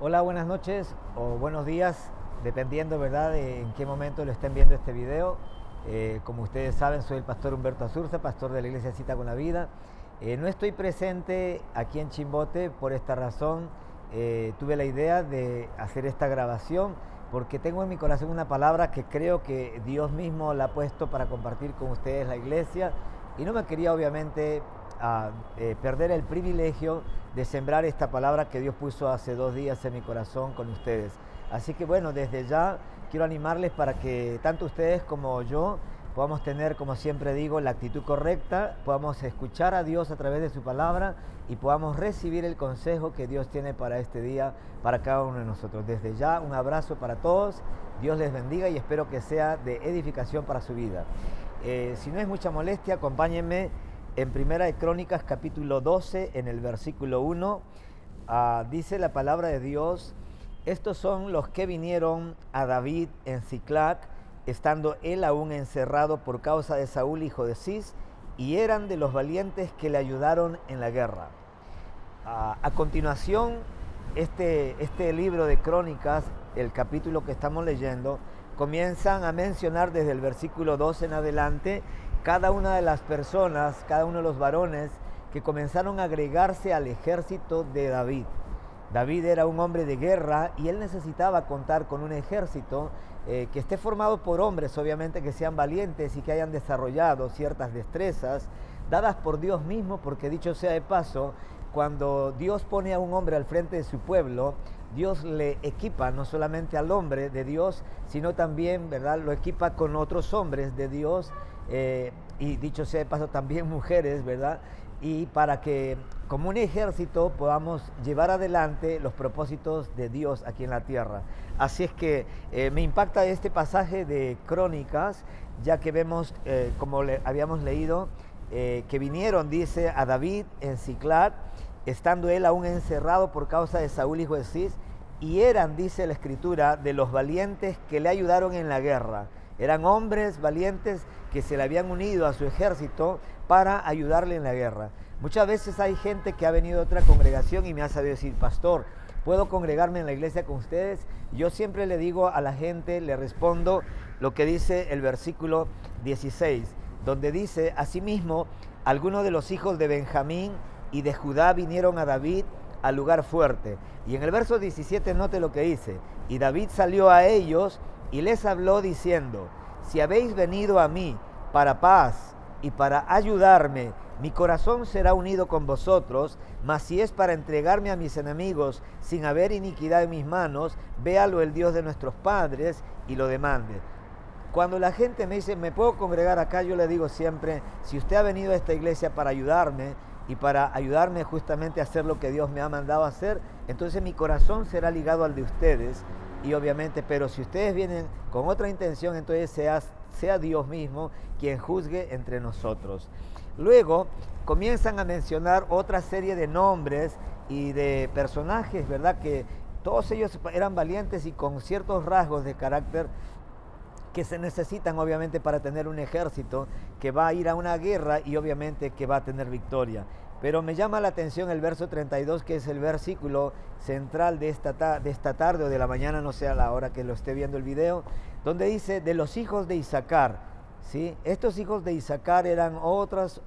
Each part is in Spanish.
Hola, buenas noches o buenos días, dependiendo, ¿verdad?, de en qué momento lo estén viendo este video. Como ustedes saben, soy el pastor Humberto Azurza, pastor de la Iglesia Cita con la Vida. No estoy presente aquí en Chimbote, por esta razón tuve la idea de hacer esta grabación porque tengo en mi corazón una palabra que creo que Dios mismo la ha puesto para compartir con ustedes la iglesia, y no me quería obviamente perder el privilegio de sembrar esta palabra que Dios puso hace 2 días en mi corazón con ustedes. Así que bueno, desde ya quiero animarles para que tanto ustedes como yo podamos tener, como siempre digo, la actitud correcta, podamos escuchar a Dios a través de su palabra y podamos recibir el consejo que Dios tiene para este día, para cada uno de nosotros. Desde ya, un abrazo para todos, Dios les bendiga y espero que sea de edificación para su vida. Si no es mucha molestia, acompáñenme en Primera de Crónicas, capítulo 12, en el versículo 1, dice la palabra de Dios: estos son los que vinieron a David en Siclac, estando él aún encerrado por causa de Saúl, hijo de Cis, y eran de los valientes que le ayudaron en la guerra. A continuación, este libro de Crónicas, el capítulo que estamos leyendo, comienzan a mencionar desde el versículo 12 en adelante cada una de las personas, cada uno de los varones que comenzaron a agregarse al ejército de David. David era un hombre de guerra y él necesitaba contar con un ejército que esté formado por hombres, obviamente, que sean valientes y que hayan desarrollado ciertas destrezas dadas por Dios mismo, porque dicho sea de paso, cuando Dios pone a un hombre al frente de su pueblo, Dios le equipa no solamente al hombre de Dios, sino también, ¿verdad?, lo equipa con otros hombres de Dios, y dicho sea de paso también mujeres, ¿verdad?, y para que como un ejército podamos llevar adelante los propósitos de Dios aquí en la tierra. Así es que me impacta este pasaje de Crónicas, ya que vemos, como habíamos leído, que vinieron, dice, a David en Siclac, estando él aún encerrado por causa de Saúl, hijo de Cis, y eran, dice la Escritura, de los valientes que le ayudaron en la guerra. Eran hombres valientes que se le habían unido a su ejército para ayudarle en la guerra. Muchas veces hay gente que ha venido de otra congregación y me ha sabido decir: pastor, ¿puedo congregarme en la iglesia con ustedes? Yo siempre le digo a la gente, le respondo lo que dice el versículo 16, donde dice: asimismo, algunos de los hijos de Benjamín y de Judá vinieron a David al lugar fuerte. Y en el verso 17 note lo que dice: y David salió a ellos y les habló diciendo: si habéis venido a mí para paz y para ayudarme, mi corazón será unido con vosotros, mas si es para entregarme a mis enemigos sin haber iniquidad en mis manos, véalo el Dios de nuestros padres y lo demande. Cuando la gente me dice: ¿me puedo congregar acá?, yo le digo siempre: si usted ha venido a esta iglesia para ayudarme y para ayudarme justamente a hacer lo que Dios me ha mandado a hacer, entonces mi corazón será ligado al de ustedes. Y obviamente, pero si ustedes vienen con otra intención, entonces sea Dios mismo quien juzgue entre nosotros. Luego comienzan a mencionar otra serie de nombres y de personajes, ¿verdad?, que todos ellos eran valientes y con ciertos rasgos de carácter que se necesitan obviamente para tener un ejército que va a ir a una guerra y obviamente que va a tener victoria. Pero me llama la atención el verso 32, que es el versículo central de esta tarde o de la mañana, no sé a la hora que lo esté viendo el video, donde dice: de los hijos de Isaacar. ¿Sí? Estos hijos de Isaacar eran otros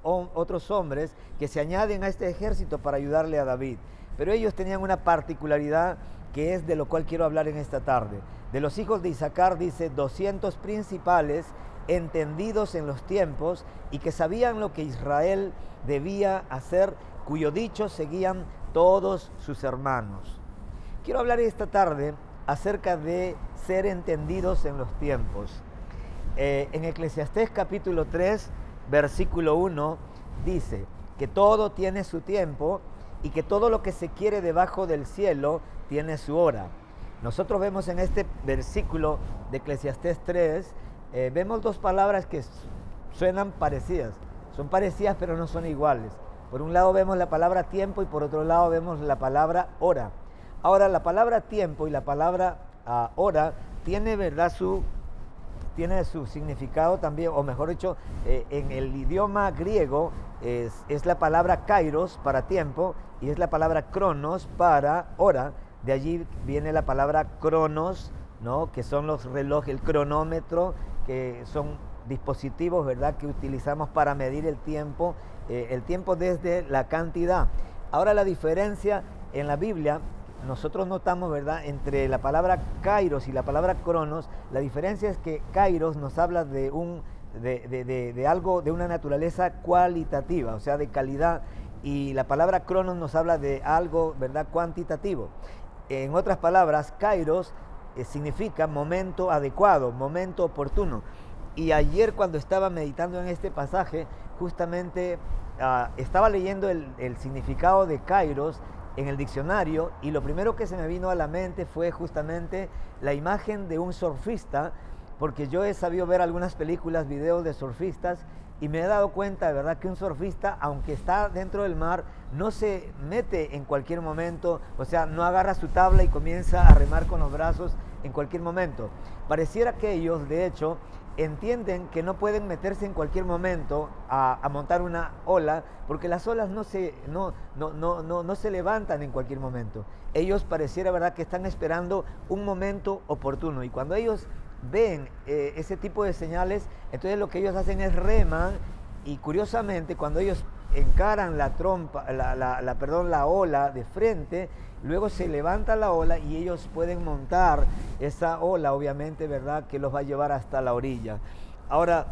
hombres que se añaden a este ejército para ayudarle a David. Pero ellos tenían una particularidad que es de lo cual quiero hablar en esta tarde. De los hijos de Isaacar dice: 200 principales, entendidos en los tiempos y que sabían lo que Israel debía hacer, cuyo dicho seguían todos sus hermanos. Quiero hablar esta tarde acerca de ser entendidos en los tiempos. En Eclesiastés capítulo 3, versículo 1, dice que todo tiene su tiempo y que todo lo que se quiere debajo del cielo tiene su hora. Nosotros vemos en este versículo de Eclesiastés 3, vemos dos palabras que suenan parecidas. Son parecidas pero no son iguales. Por un lado vemos la palabra tiempo y por otro lado vemos la palabra hora. Ahora, la palabra tiempo y la palabra hora tiene, ¿verdad?, tiene su significado también, o mejor dicho, en el idioma griego es la palabra kairos para tiempo y es la palabra cronos para hora. De allí viene la palabra cronos, ¿no? Que son los relojes, el cronómetro, que son dispositivos, ¿verdad?, que utilizamos para medir el tiempo desde la cantidad. Ahora, la diferencia en la Biblia, nosotros notamos, ¿verdad?, entre la palabra kairos y la palabra cronos, la diferencia es que kairos nos habla de algo, de una naturaleza cualitativa, o sea, de calidad, y la palabra cronos nos habla de algo, ¿verdad?, cuantitativo. En otras palabras, kairos significa momento adecuado, momento oportuno. Y ayer, cuando estaba meditando en este pasaje, justamente estaba leyendo el significado de kairos en el diccionario, y lo primero que se me vino a la mente fue justamente la imagen de un surfista, porque yo he sabido ver algunas películas, videos de surfistas, y me he dado cuenta, de verdad, que un surfista, aunque está dentro del mar, no se mete en cualquier momento, o sea, no agarra su tabla y comienza a remar con los brazos en cualquier momento. Pareciera que ellos, de hecho, entienden que no pueden meterse en cualquier momento a montar una ola, porque las olas no se levantan en cualquier momento. Ellos pareciera, ¿verdad?, que están esperando un momento oportuno, y cuando ellos ven ese tipo de señales, entonces lo que ellos hacen es reman, y curiosamente, cuando ellos encaran la ola de frente, luego se levanta la ola y ellos pueden montar esa ola, obviamente, ¿verdad?, que los va a llevar hasta la orilla. Ahora,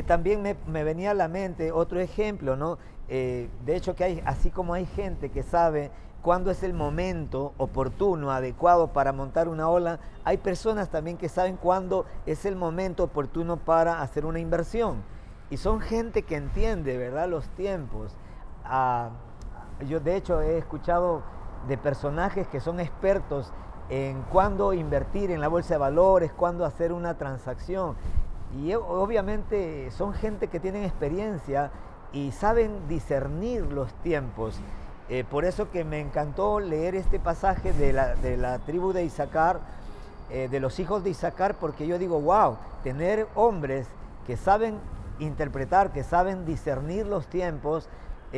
también me venía a la mente otro ejemplo, ¿no? De hecho, que así como hay gente que sabe cuándo es el momento oportuno, adecuado para montar una ola, hay personas también que saben cuándo es el momento oportuno para hacer una inversión. Y son gente que entiende, ¿verdad?, los tiempos. Yo, de hecho, he escuchado de personajes que son expertos en cuándo invertir en la bolsa de valores, cuándo hacer una transacción. Y obviamente son gente que tienen experiencia y saben discernir los tiempos. Por eso que me encantó leer este pasaje de la tribu de Isaacar, de los hijos de Isaacar, porque yo digo, wow, tener hombres que saben interpretar, que saben discernir los tiempos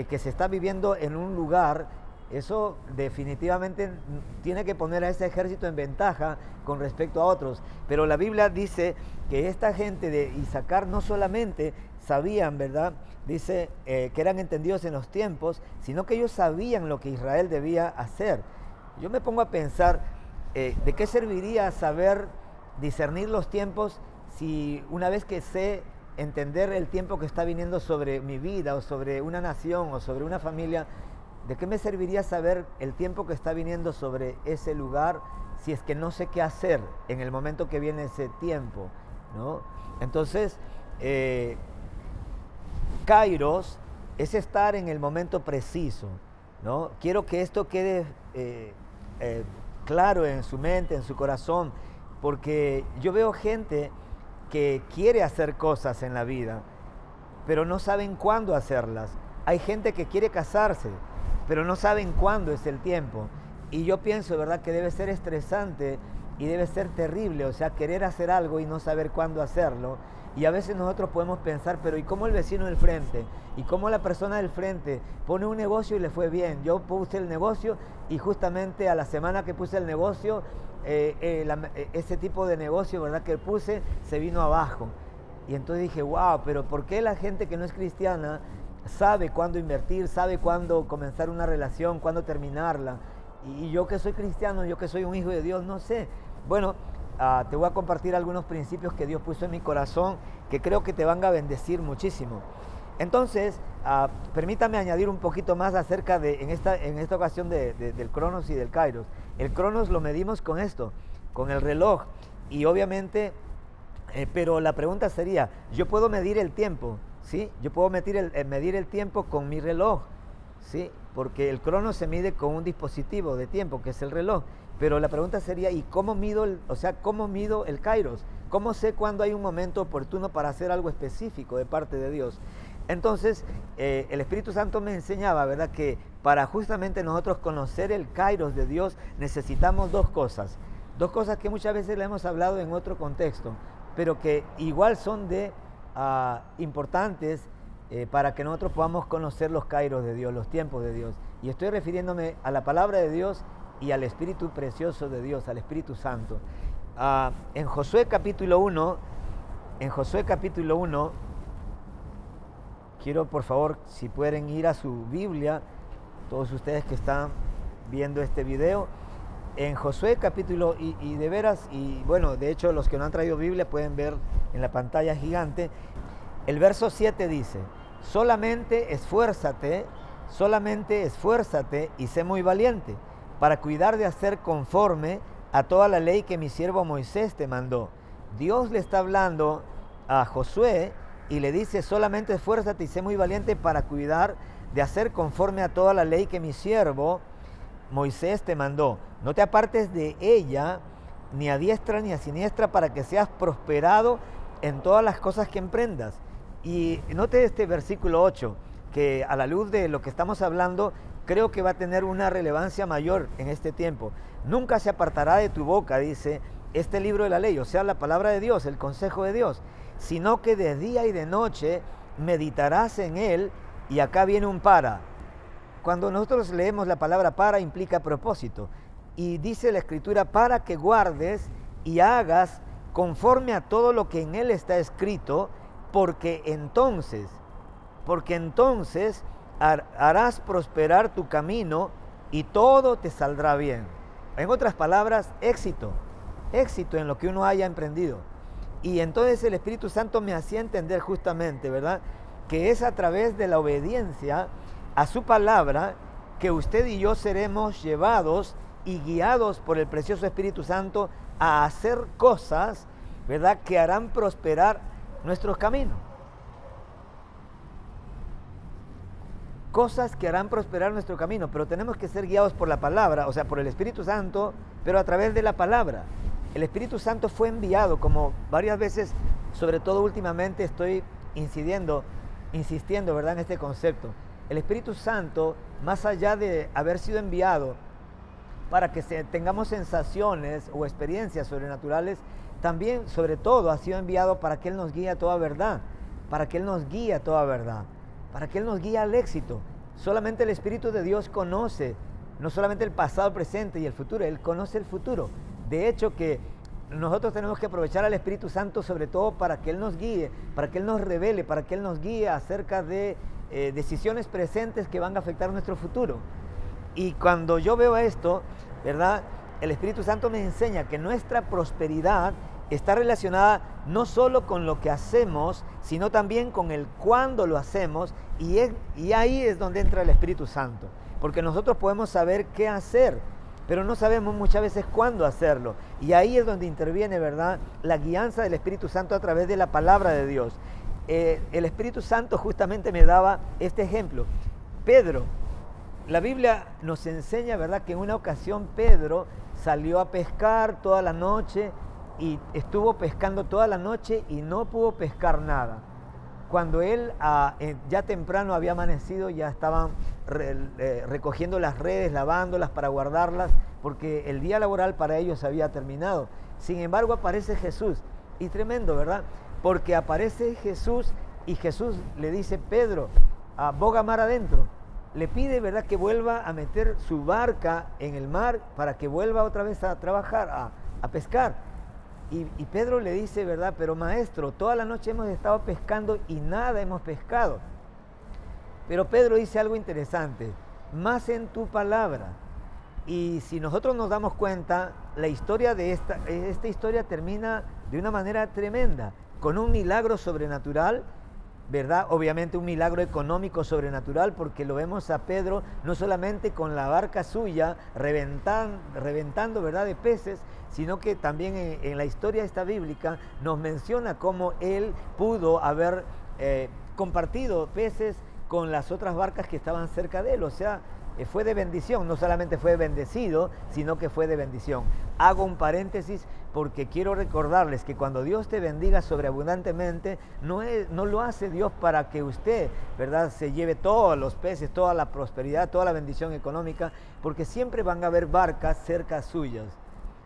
que se está viviendo en un lugar, eso definitivamente tiene que poner a ese ejército en ventaja con respecto a otros. Pero la Biblia dice que esta gente de Isaacar no solamente sabían, ¿verdad?, dice que eran entendidos en los tiempos, sino que ellos sabían lo que Israel debía hacer. Yo me pongo a pensar, ¿de qué serviría saber discernir los tiempos si una vez que sé entender el tiempo que está viniendo sobre mi vida o sobre una nación o sobre una familia, ¿de qué me serviría saber el tiempo que está viniendo sobre ese lugar si es que no sé qué hacer en el momento que viene ese tiempo, ¿no? Entonces, Kairos es estar en el momento preciso, ¿no? Quiero que esto quede claro en su mente, en su corazón, porque yo veo gente que quiere hacer cosas en la vida, pero no saben cuándo hacerlas. Hay gente que quiere casarse, pero no saben cuándo es el tiempo. Y yo pienso, ¿verdad?, que debe ser estresante y debe ser terrible, o sea, querer hacer algo y no saber cuándo hacerlo. Y a veces nosotros podemos pensar, pero ¿y cómo el vecino del frente? ¿Y cómo la persona del frente pone un negocio y le fue bien? Yo puse el negocio y justamente a la semana que puse el negocio, ese tipo de negocio, ¿verdad?, que puse se vino abajo. Y entonces dije, wow, pero ¿por qué la gente que no es cristiana sabe cuándo invertir, sabe cuándo comenzar una relación, cuándo terminarla? Y yo que soy cristiano, yo que soy un hijo de Dios, no sé. Bueno, te voy a compartir algunos principios que Dios puso en mi corazón que creo que te van a bendecir muchísimo. Entonces, permítame añadir un poquito más acerca de, en esta ocasión del Cronos y del Kairos. El Cronos lo medimos con esto, con el reloj. Y obviamente, pero la pregunta sería, ¿yo puedo medir el tiempo? ¿Sí? Yo puedo medir el tiempo con mi reloj, ¿sí? Porque el Cronos se mide con un dispositivo de tiempo, que es el reloj. Pero la pregunta sería, ¿y cómo mido el Kairos? ¿Cómo sé cuándo hay un momento oportuno para hacer algo específico de parte de Dios? Entonces, el Espíritu Santo me enseñaba, ¿verdad?, que para justamente nosotros conocer el Kairos de Dios necesitamos dos cosas que muchas veces le hemos hablado en otro contexto, pero que igual son importantes para que nosotros podamos conocer los Kairos de Dios, los tiempos de Dios. Y estoy refiriéndome a la palabra de Dios y al Espíritu precioso de Dios, al Espíritu Santo. En Josué capítulo 1, quiero por favor, si pueden ir a su Biblia, todos ustedes que están viendo este video, en Josué capítulo, y de veras, y bueno, de hecho los que no han traído Biblia pueden ver en la pantalla gigante, el verso 7 dice: solamente esfuérzate y sé muy valiente, para cuidar de hacer conforme a toda la ley que mi siervo Moisés te mandó. Dios le está hablando a Josué y le dice: solamente esfuérzate y sé muy valiente para cuidar de hacer conforme a toda la ley que mi siervo Moisés te mandó. No te apartes de ella, ni a diestra ni a siniestra, para que seas prosperado en todas las cosas que emprendas. Y note este versículo 8, que a la luz de lo que estamos hablando, creo que va a tener una relevancia mayor en este tiempo. Nunca se apartará de tu boca, dice, este libro de la ley, o sea, la palabra de Dios, el consejo de Dios, sino que de día y de noche meditarás en él. Y acá viene un para. Cuando nosotros leemos la palabra para, implica propósito. Y dice la Escritura: para que guardes y hagas conforme a todo lo que en él está escrito, porque entonces harás prosperar tu camino y todo te saldrá bien. En otras palabras, éxito en lo que uno haya emprendido. Y entonces el Espíritu Santo me hacía entender justamente, ¿verdad?, que es a través de la obediencia a su palabra que usted y yo seremos llevados y guiados por el precioso Espíritu Santo a hacer cosas, ¿verdad?, que harán prosperar nuestros caminos. Cosas que harán prosperar nuestro camino, pero tenemos que ser guiados por la palabra, o sea, por el Espíritu Santo, pero a través de la palabra. El Espíritu Santo fue enviado, como varias veces, sobre todo últimamente estoy insistiendo, ¿verdad?, en este concepto. El Espíritu Santo, más allá de haber sido enviado para que tengamos sensaciones o experiencias sobrenaturales, también, sobre todo, ha sido enviado para que Él nos guíe a toda verdad, para que Él nos guíe al éxito. Solamente el Espíritu de Dios conoce, no solamente el pasado, el presente y el futuro, Él conoce el futuro. De hecho, que nosotros tenemos que aprovechar al Espíritu Santo sobre todo para que Él nos guíe, para que Él nos revele, para que Él nos guíe acerca de decisiones presentes que van a afectar nuestro futuro. Y cuando yo veo esto, ¿verdad?, el Espíritu Santo me enseña que nuestra prosperidad está relacionada no solo con lo que hacemos, sino también con el cuándo lo hacemos, y ahí es donde entra el Espíritu Santo, porque nosotros podemos saber qué hacer, pero no sabemos muchas veces cuándo hacerlo, y ahí es donde interviene, ¿verdad?, la guianza del Espíritu Santo a través de la palabra de Dios. El Espíritu Santo justamente me daba este ejemplo. Pedro, la Biblia nos enseña, ¿verdad?, que en una ocasión Pedro salió a pescar toda la noche y estuvo pescando toda la noche y no pudo pescar nada. Cuando él ya temprano había amanecido, ya estaban recogiendo las redes, lavándolas para guardarlas, porque el día laboral para ellos había terminado. Sin embargo, aparece Jesús, y tremendo, ¿verdad?, porque aparece Jesús y Jesús le dice: Pedro, boga mar adentro. Le pide, ¿verdad?, que vuelva a meter su barca en el mar para que vuelva otra vez a trabajar, a pescar. Y Pedro le dice, ¿verdad?, pero maestro, toda la noche hemos estado pescando y nada hemos pescado. Pero Pedro dice algo interesante: más en tu palabra. Y si nosotros nos damos cuenta, la historia de esta historia termina de una manera tremenda, con un milagro sobrenatural, ¿verdad? Obviamente un milagro económico sobrenatural, porque lo vemos a Pedro no solamente con la barca suya reventando, ¿verdad?, de peces, sino que también en la historia esta bíblica nos menciona cómo él pudo haber compartido peces con las otras barcas que estaban cerca de él. O sea, fue de bendición, no solamente fue bendecido, sino que fue de bendición. Hago un paréntesis porque quiero recordarles que cuando Dios te bendiga sobreabundantemente, no lo hace Dios para que usted, ¿verdad?, se lleve todos los peces, toda la prosperidad, toda la bendición económica, porque siempre van a haber barcas cerca suyas.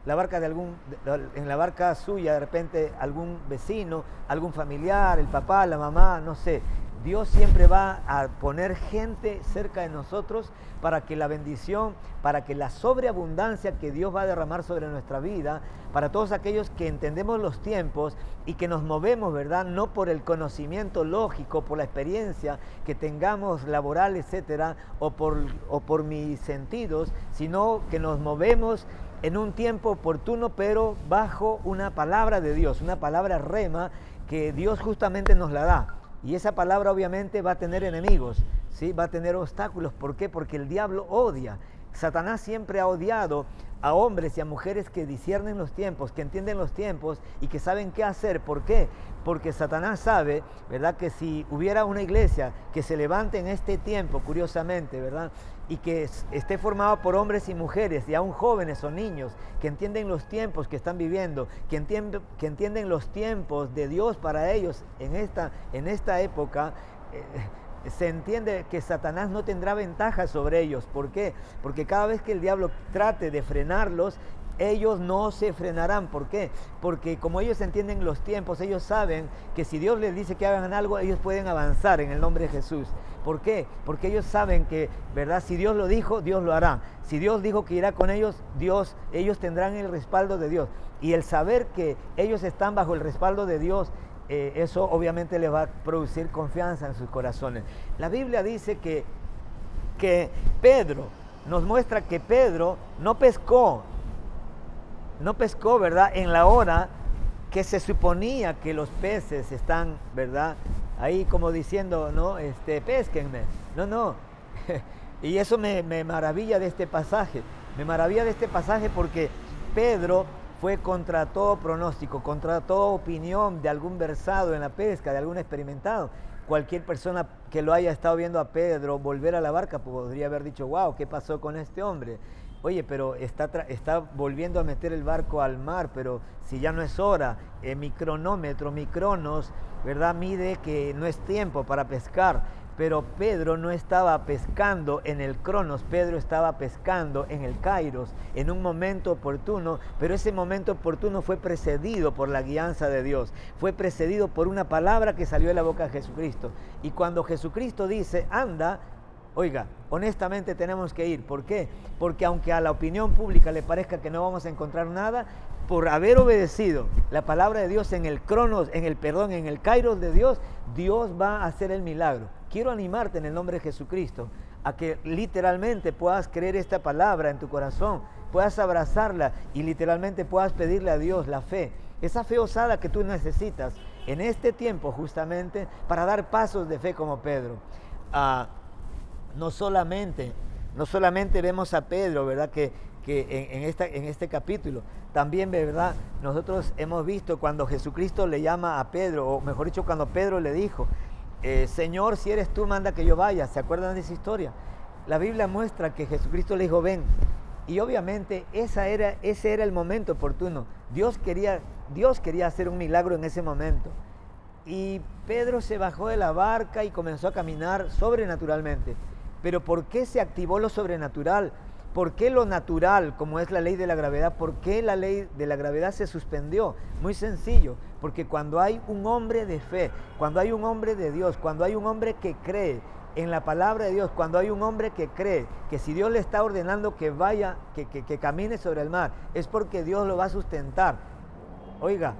En la barca suya, de repente, algún vecino, algún familiar, el papá, la mamá, no sé, Dios siempre va a poner gente cerca de nosotros para que la bendición, para que la sobreabundancia que Dios va a derramar sobre nuestra vida, para todos aquellos que entendemos los tiempos y que nos movemos, ¿verdad? No por el conocimiento lógico, por la experiencia que tengamos laboral, etcétera, o por mis sentidos, sino que nos movemos en un tiempo oportuno, pero bajo una palabra de Dios, una palabra rema que Dios justamente nos la da. Y esa palabra obviamente va a tener enemigos, ¿sí? Va a tener obstáculos. ¿Por qué? Porque el diablo odia. Satanás siempre ha odiado a hombres y a mujeres que disciernen los tiempos, que entienden los tiempos y que saben qué hacer. ¿Por qué? Porque Satanás sabe, ¿verdad?, que si hubiera una iglesia que se levante en este tiempo, curiosamente, ¿verdad?, y que esté formada por hombres y mujeres, y aún jóvenes o niños, que entienden los tiempos que están viviendo, que entienden los tiempos de Dios para ellos en esta época, se entiende que Satanás no tendrá ventaja sobre ellos. ¿Por qué? Porque cada vez que el diablo trate de frenarlos, ellos no se frenarán. ¿Por qué? Porque como ellos entienden los tiempos, ellos saben que si Dios les dice que hagan algo, ellos pueden avanzar en el nombre de Jesús. ¿Por qué? Porque ellos saben que, ¿verdad?, si Dios lo dijo, Dios lo hará. Si Dios dijo que irá con ellos, ellos tendrán el respaldo de Dios. Y el saber que ellos están bajo el respaldo de Dios, eso obviamente les va a producir confianza en sus corazones. La Biblia dice que Pedro, nos muestra que Pedro no pescó, ¿verdad?, en la hora que se suponía que los peces están, ¿verdad?, ahí como diciendo, no, pésquenme. No. Y eso me maravilla de este pasaje. Me maravilla de este pasaje porque Pedro fue contra todo pronóstico, contra toda opinión de algún versado en la pesca, de algún experimentado. Cualquier persona que lo haya estado viendo a Pedro volver a la barca podría haber dicho, wow, ¿qué pasó con este hombre? Oye, pero está volviendo a meter el barco al mar, pero si ya no es hora, mi cronómetro, mi cronos, ¿verdad?, mide que no es tiempo para pescar. Pero Pedro no estaba pescando en el cronos, Pedro estaba pescando en el kairos, en un momento oportuno, pero ese momento oportuno fue precedido por la guianza de Dios, fue precedido por una palabra que salió de la boca de Jesucristo. Y cuando Jesucristo dice, anda, oiga, honestamente tenemos que ir. ¿Por qué? Porque aunque a la opinión pública le parezca que no vamos a encontrar nada, por haber obedecido la palabra de Dios en el cronos, en el kairos de Dios, Dios va a hacer el milagro. Quiero animarte en el nombre de Jesucristo a que literalmente puedas creer esta palabra en tu corazón, puedas abrazarla y literalmente puedas pedirle a Dios la fe, esa fe osada que tú necesitas en este tiempo justamente para dar pasos de fe como Pedro. No solamente vemos a Pedro, ¿verdad?, que en este capítulo, también, ¿verdad?, nosotros hemos visto cuando Jesucristo le llama a Pedro, o mejor dicho, cuando Pedro le dijo, Señor, si eres tú, manda que yo vaya. ¿Se acuerdan de esa historia? La Biblia muestra que Jesucristo le dijo, ven. Y obviamente ese era el momento oportuno. Dios quería hacer un milagro en ese momento. Y Pedro se bajó de la barca y comenzó a caminar sobrenaturalmente. Pero ¿por qué se activó lo sobrenatural? ¿Por qué lo natural, como es la ley de la gravedad, por qué la ley de la gravedad se suspendió? Muy sencillo, porque cuando hay un hombre de fe, cuando hay un hombre de Dios, cuando hay un hombre que cree en la palabra de Dios, cuando hay un hombre que cree que si Dios le está ordenando que vaya, que camine sobre el mar, es porque Dios lo va a sustentar. Oiga,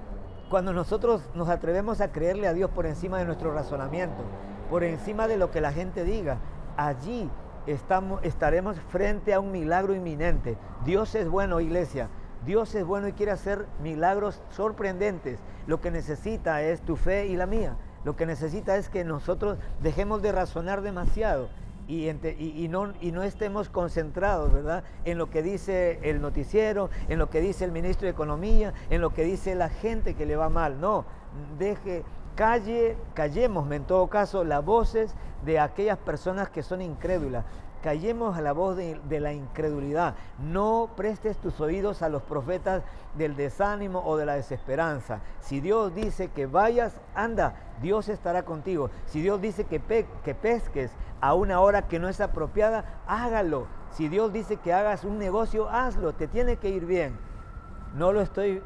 cuando nosotros nos atrevemos a creerle a Dios por encima de nuestro razonamiento, por encima de lo que la gente diga, allí estaremos frente a un milagro inminente. Dios es bueno, iglesia. Dios es bueno y quiere hacer milagros sorprendentes. Lo que necesita es tu fe y la mía. Lo que necesita es que nosotros dejemos de razonar demasiado y no estemos concentrados, ¿verdad?, en lo que dice el noticiero, en lo que dice el ministro de Economía, en lo que dice la gente que le va mal. No, callemos en todo caso las voces de aquellas personas que son incrédulas. Callemos a la voz de la incredulidad. No prestes tus oídos a los profetas del desánimo o de la desesperanza. Si Dios dice que vayas, anda, Dios estará contigo. Si Dios dice que pesques a una hora que no es apropiada, hágalo. Si Dios dice que hagas un negocio, hazlo, te tiene que ir bien. No lo estoy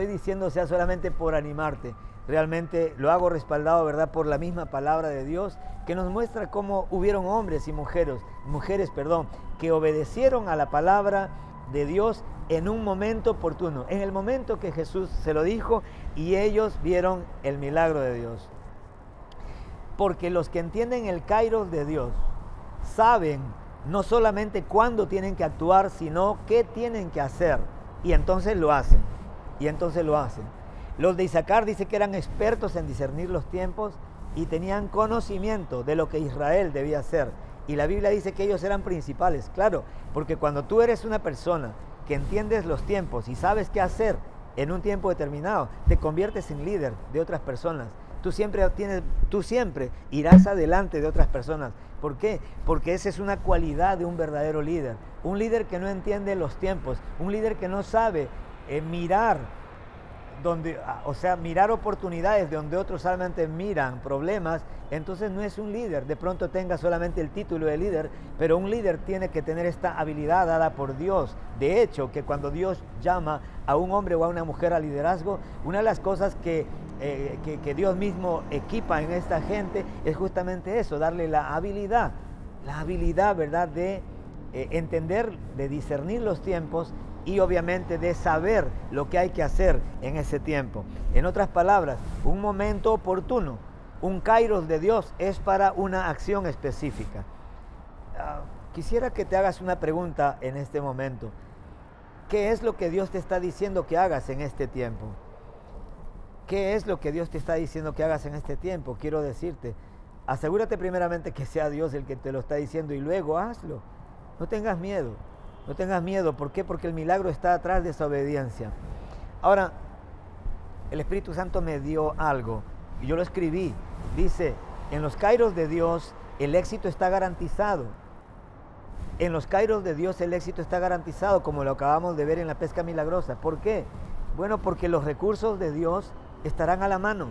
diciendo sea solamente por animarte. realmente lo hago respaldado, ¿verdad?, por la misma palabra de Dios, que nos muestra cómo hubieron hombres y mujeres, que obedecieron a la palabra de Dios en un momento oportuno, en el momento que Jesús se lo dijo, y ellos vieron el milagro de Dios. Porque los que entienden el kairos de Dios saben no solamente cuándo tienen que actuar, sino qué tienen que hacer, y entonces lo hacen. Los de Isaacar dice que eran expertos en discernir los tiempos y tenían conocimiento de lo que Israel debía hacer. Y la Biblia dice que ellos eran principales, claro, porque cuando tú eres una persona que entiendes los tiempos y sabes qué hacer en un tiempo determinado, te conviertes en líder de otras personas. Tú siempre irás adelante de otras personas. ¿Por qué? Porque esa es una cualidad de un verdadero líder. Un líder que no entiende los tiempos, un líder que no sabe mirar oportunidades donde otros solamente miran problemas, entonces no es un líder. De pronto tenga solamente el título de líder, pero un líder tiene que tener esta habilidad dada por Dios. De hecho, que cuando Dios llama a un hombre o a una mujer al liderazgo, una de las cosas que Dios mismo equipa en esta gente es justamente eso, darle la habilidad, ¿verdad?, de entender, de discernir los tiempos y obviamente de saber lo que hay que hacer en ese tiempo. En otras palabras, un momento oportuno, un kairos de Dios es para una acción específica. Quisiera que te hagas una pregunta en este momento. ¿Qué es lo que Dios te está diciendo que hagas en este tiempo? ¿Qué es lo que Dios te está diciendo que hagas en este tiempo? Quiero decirte, asegúrate primeramente que sea Dios el que te lo está diciendo y luego hazlo. No tengas miedo. No tengas miedo. ¿Por qué? Porque el milagro está atrás de esa obediencia. Ahora, el Espíritu Santo me dio algo y yo lo escribí. Dice, en los kairos de Dios el éxito está garantizado. En los kairos de Dios el éxito está garantizado, como lo acabamos de ver en la pesca milagrosa. ¿Por qué? Bueno, porque los recursos de Dios estarán a la mano.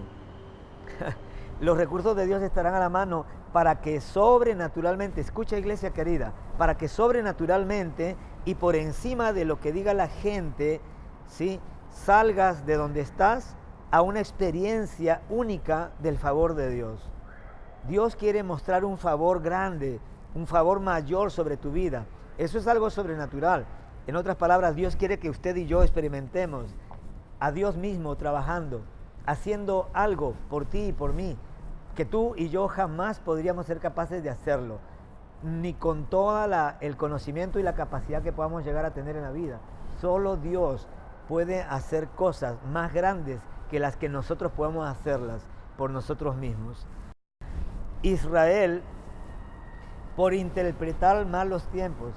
Los recursos de Dios estarán a la mano para que sobrenaturalmente, escucha, iglesia querida, para que sobrenaturalmente y por encima de lo que diga la gente, ¿sí?, salgas de donde estás a una experiencia única del favor de Dios. Dios quiere mostrar un favor grande, un favor mayor sobre tu vida. Eso es algo sobrenatural. En otras palabras, Dios quiere que usted y yo experimentemos a Dios mismo trabajando, haciendo algo por ti y por mí, que tú y yo jamás podríamos ser capaces de hacerlo, ni con todo el conocimiento y la capacidad que podamos llegar a tener en la vida. Solo Dios puede hacer cosas más grandes que las que nosotros podemos hacerlas por nosotros mismos. Israel, por interpretar mal los tiempos,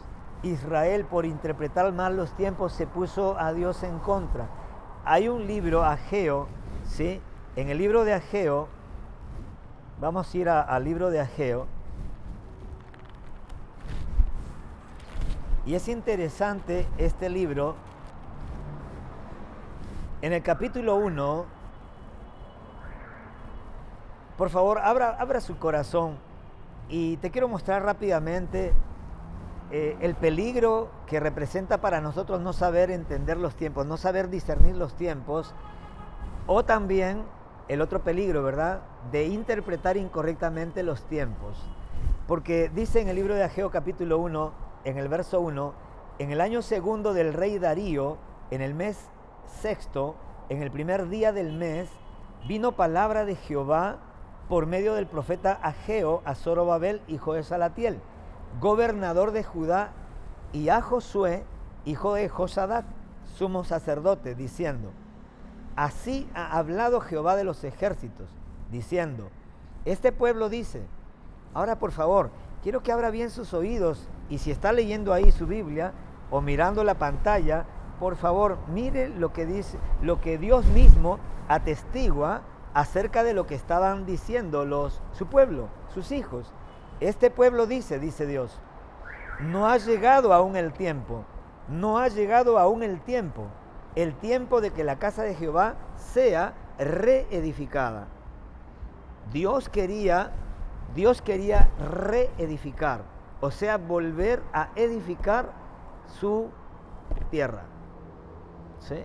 se puso a Dios en contra. Hay un libro, Ageo, ¿sí? En el libro de Ageo, vamos a ir al libro de Ageo, y es interesante este libro. En el capítulo 1, por favor, abra su corazón y te quiero mostrar rápidamente el peligro que representa para nosotros no saber entender los tiempos, no saber discernir los tiempos, o también el otro peligro, ¿verdad?, de interpretar incorrectamente los tiempos. Porque dice en el libro de Ageo capítulo 1, en el verso 1, en el año segundo del rey Darío, en el mes sexto, en el primer día del mes, vino palabra de Jehová por medio del profeta Ageo a Zorobabel, hijo de Salatiel, gobernador de Judá, y a Josué, hijo de Josadac, sumo sacerdote, diciendo: así ha hablado Jehová de los ejércitos, diciendo, este pueblo dice. Ahora, por favor, quiero que abra bien sus oídos, y si está leyendo ahí su Biblia o mirando la pantalla, por favor, mire lo que dice, lo que Dios mismo atestigua acerca de lo que estaban diciendo su pueblo, sus hijos. Este pueblo dice Dios, no ha llegado aún el tiempo, el tiempo de que la casa de Jehová sea reedificada. Dios quería reedificar, o sea, volver a edificar su tierra, ¿sí?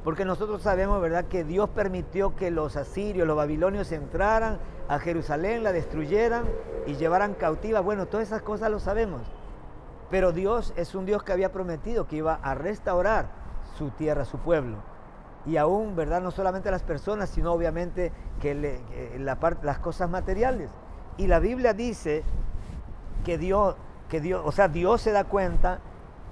Porque nosotros sabemos, ¿verdad?, que Dios permitió que los asirios, los babilonios entraran a Jerusalén, la destruyeran y llevaran cautiva. Bueno, todas esas cosas lo sabemos. Pero Dios es un Dios que había prometido que iba a restaurar su tierra, su pueblo. Y aún, ¿verdad?, no solamente las personas, sino obviamente las cosas materiales. Y la Biblia dice que Dios se da cuenta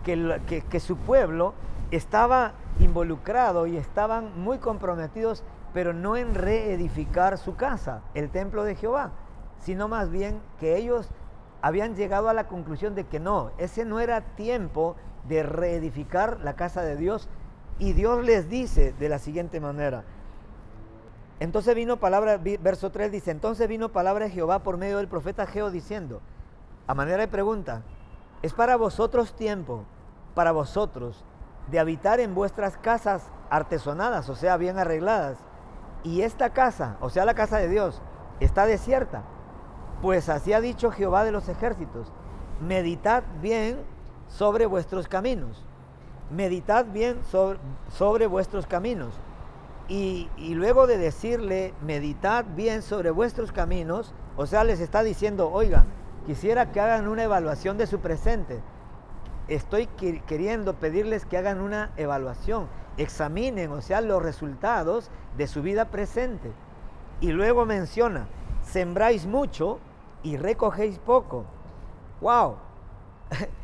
que su pueblo estaba involucrado y estaban muy comprometidos, pero no en reedificar su casa, el templo de Jehová, sino más bien que ellos habían llegado a la conclusión de que no, ese no era tiempo de reedificar la casa de Dios. Y Dios les dice de la siguiente manera. Entonces vino palabra, verso 3 dice, entonces vino palabra de Jehová por medio del profeta Ageo diciendo, a manera de pregunta, ¿es para vosotros tiempo, para vosotros, de habitar en vuestras casas artesonadas, o sea, bien arregladas, y esta casa, o sea, la casa de Dios, está desierta? Pues así ha dicho Jehová de los ejércitos, meditad bien sobre vuestros caminos, meditad bien sobre vuestros caminos. Y luego de decirle, meditad bien sobre vuestros caminos, o sea, les está diciendo, oiga, quisiera que hagan una evaluación de su presente. Estoy queriendo pedirles que hagan una evaluación, examinen, o sea, los resultados de su vida presente. Y luego menciona, sembráis mucho y recogéis poco. ¡Wow!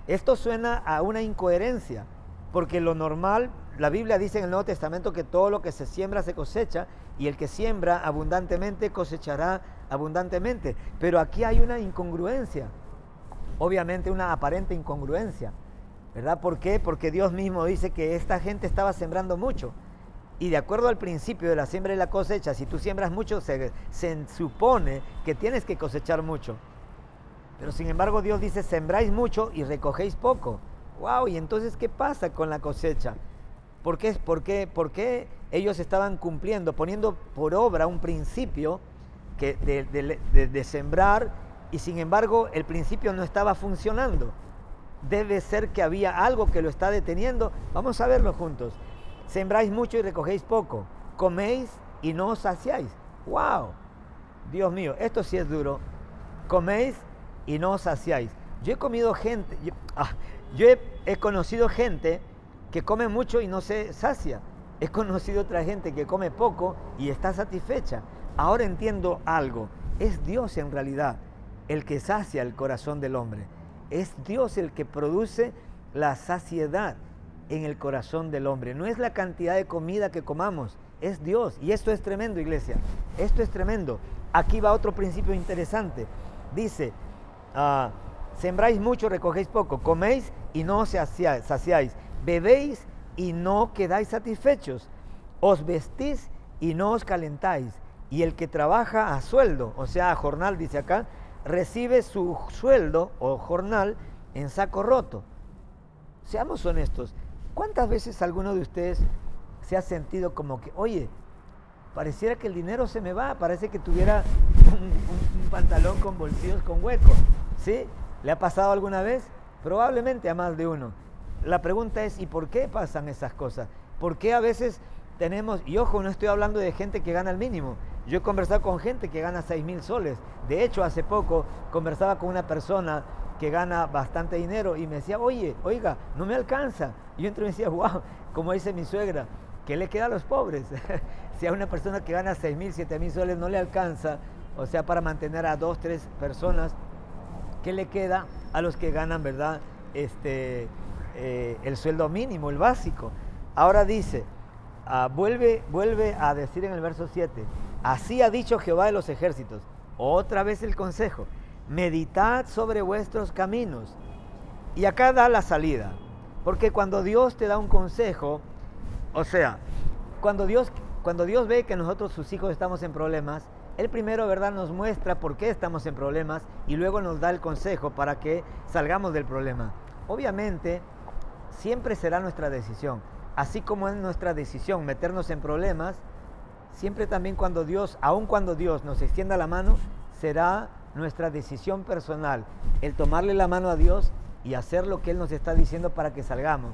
Esto suena a una incoherencia, porque lo normal, la Biblia dice en el Nuevo Testamento que todo lo que se siembra se cosecha, y el que siembra abundantemente cosechará abundantemente. Pero aquí hay una incongruencia, obviamente una aparente incongruencia, ¿verdad? ¿Por qué? Porque Dios mismo dice que esta gente estaba sembrando mucho. Y de acuerdo al principio de la siembra y la cosecha, si tú siembras mucho, se supone que tienes que cosechar mucho. Pero sin embargo Dios dice, sembráis mucho y recogéis poco. ¡Wow! ¿Y entonces qué pasa con la cosecha? ¿Por qué ellos estaban cumpliendo, poniendo por obra un principio de sembrar, y sin embargo el principio no estaba funcionando? Debe ser que había algo que lo está deteniendo. Vamos a verlo juntos. Sembráis mucho y recogéis poco. Coméis y no os saciáis. ¡Wow! Dios mío, esto sí es duro. Coméis y no os saciáis. Yo he comido gente, yo he conocido gente que come mucho y no se sacia. He conocido otra gente que come poco y está satisfecha. Ahora entiendo algo. Es Dios en realidad el que sacia el corazón del hombre. Es Dios el que produce la saciedad en el corazón del hombre. No es la cantidad de comida que comamos, es Dios. Y esto es tremendo, iglesia. Esto es tremendo. Aquí va otro principio interesante. Dice, sembráis mucho, recogéis poco. Coméis y no os saciáis. Bebéis y no quedáis satisfechos. Os vestís y no os calentáis. Y el que trabaja a sueldo, o sea, a jornal, dice acá, recibe su sueldo o jornal en saco roto. Seamos honestos, ¿cuántas veces alguno de ustedes se ha sentido como que, oye, pareciera que el dinero se me va, parece que tuviera un pantalón con bolsillos con hueco? ¿Sí? ¿Le ha pasado alguna vez? Probablemente a más de uno. La pregunta es, ¿y por qué pasan esas cosas? ¿Por qué a veces tenemos, y ojo, no estoy hablando de gente que gana el mínimo, yo he conversado con gente que gana 6,000 soles, de hecho hace poco conversaba con una persona que gana bastante dinero y me decía, oiga, no me alcanza, y yo entré y me decía, wow, como dice mi suegra, ¿qué le queda a los pobres? Si a una persona que gana 6,000, 7,000 soles no le alcanza, o sea, para mantener a 2, 3 personas, ¿qué le queda a los que ganan, verdad, el sueldo mínimo, el básico? Ahora dice, vuelve a decir en el verso 7, así ha dicho Jehová de los ejércitos, otra vez el consejo, meditad sobre vuestros caminos. Y acá da la salida, porque cuando Dios te da un consejo, o sea, cuando Dios ve que nosotros, sus hijos, estamos en problemas, Él primero, ¿verdad?, nos muestra por qué estamos en problemas y luego nos da el consejo para que salgamos del problema. Obviamente, siempre será nuestra decisión. Así como es nuestra decisión meternos en problemas, siempre también aun cuando Dios nos extienda la mano, será nuestra decisión personal el tomarle la mano a Dios y hacer lo que Él nos está diciendo para que salgamos,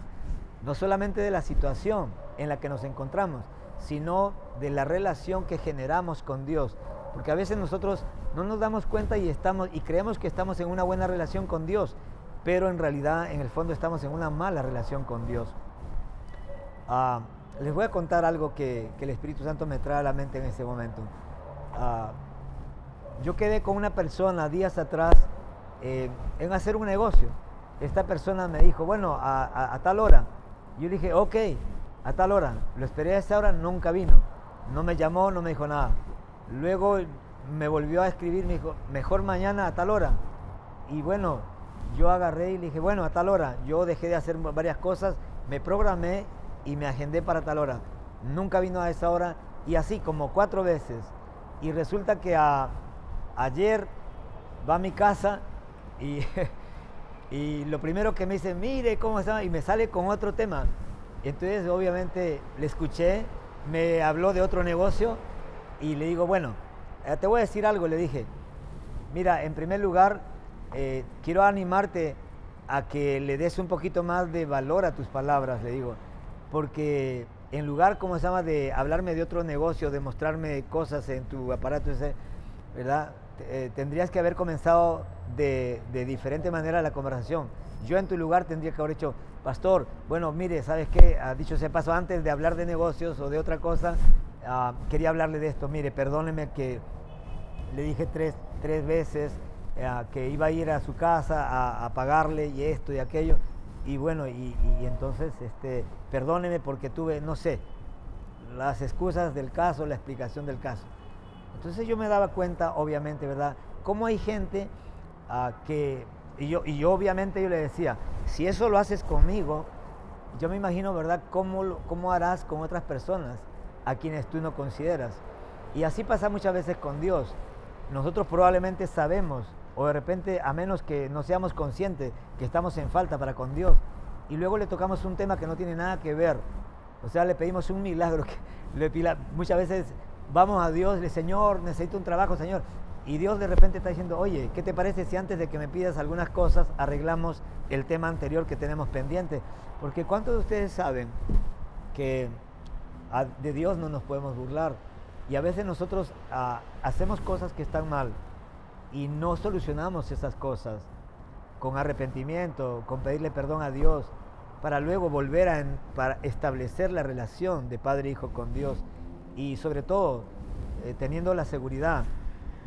no solamente de la situación, en la que nos encontramos, sino de la relación que generamos con Dios. Porque a veces nosotros no nos damos cuenta y creemos que estamos en una buena relación con Dios, pero en realidad, en el fondo, estamos en una mala relación con Dios. Les voy a contar algo que el Espíritu Santo me trae a la mente en ese momento. Yo quedé con una persona días atrás en hacer un negocio. Esta persona me dijo, bueno, a tal hora. Yo dije, ok, a tal hora. Lo esperé a esa hora, nunca vino. No me llamó, no me dijo nada. Luego me volvió a escribir, me dijo, mejor mañana a tal hora. Y bueno, yo agarré y le dije, bueno, a tal hora. Yo dejé de hacer varias cosas, me programé y me agendé para tal hora. Nunca vino a esa hora y así como 4 veces. Y resulta que ayer va a mi casa y, y lo primero que me dice, mire cómo está, y me sale con otro tema. Entonces obviamente le escuché, me habló de otro negocio y le digo, bueno, te voy a decir algo, le dije, mira, en primer lugar, quiero animarte a que le des un poquito más de valor a tus palabras, le digo, porque en lugar, ¿cómo se llama?, de hablarme de otro negocio, de mostrarme cosas en tu aparato ese, ¿verdad? Tendrías que haber comenzado de diferente manera la conversación. Yo en tu lugar tendría que haber dicho, pastor, bueno, mire, ¿sabes qué? Dicho sea paso, antes de hablar de negocios o de otra cosa, quería hablarle de esto. Mire, perdóneme que le dije tres veces que iba a ir a su casa a pagarle y esto y aquello. Y bueno, y entonces, perdóneme porque tuve, no sé, las excusas del caso, la explicación del caso. Entonces yo me daba cuenta, obviamente, ¿verdad?, cómo hay gente y yo obviamente yo le decía, si eso lo haces conmigo, yo me imagino, ¿verdad?, cómo harás con otras personas a quienes tú no consideras. Y así pasa muchas veces con Dios. Nosotros probablemente sabemos, o de repente, a menos que no seamos conscientes que estamos en falta para con Dios, y luego le tocamos un tema que no tiene nada que ver. O sea, le pedimos un milagro. Muchas veces vamos a Dios, le Señor, necesito un trabajo, Señor. Y Dios de repente está diciendo, oye, ¿qué te parece si antes de que me pidas algunas cosas arreglamos el tema anterior que tenemos pendiente? Porque ¿cuántos de ustedes saben que de Dios no nos podemos burlar? Y a veces nosotros hacemos cosas que están mal y no solucionamos esas cosas con arrepentimiento, con pedirle perdón a Dios, para luego volver para establecer la relación de padre e hijo con Dios, y sobre todo teniendo la seguridad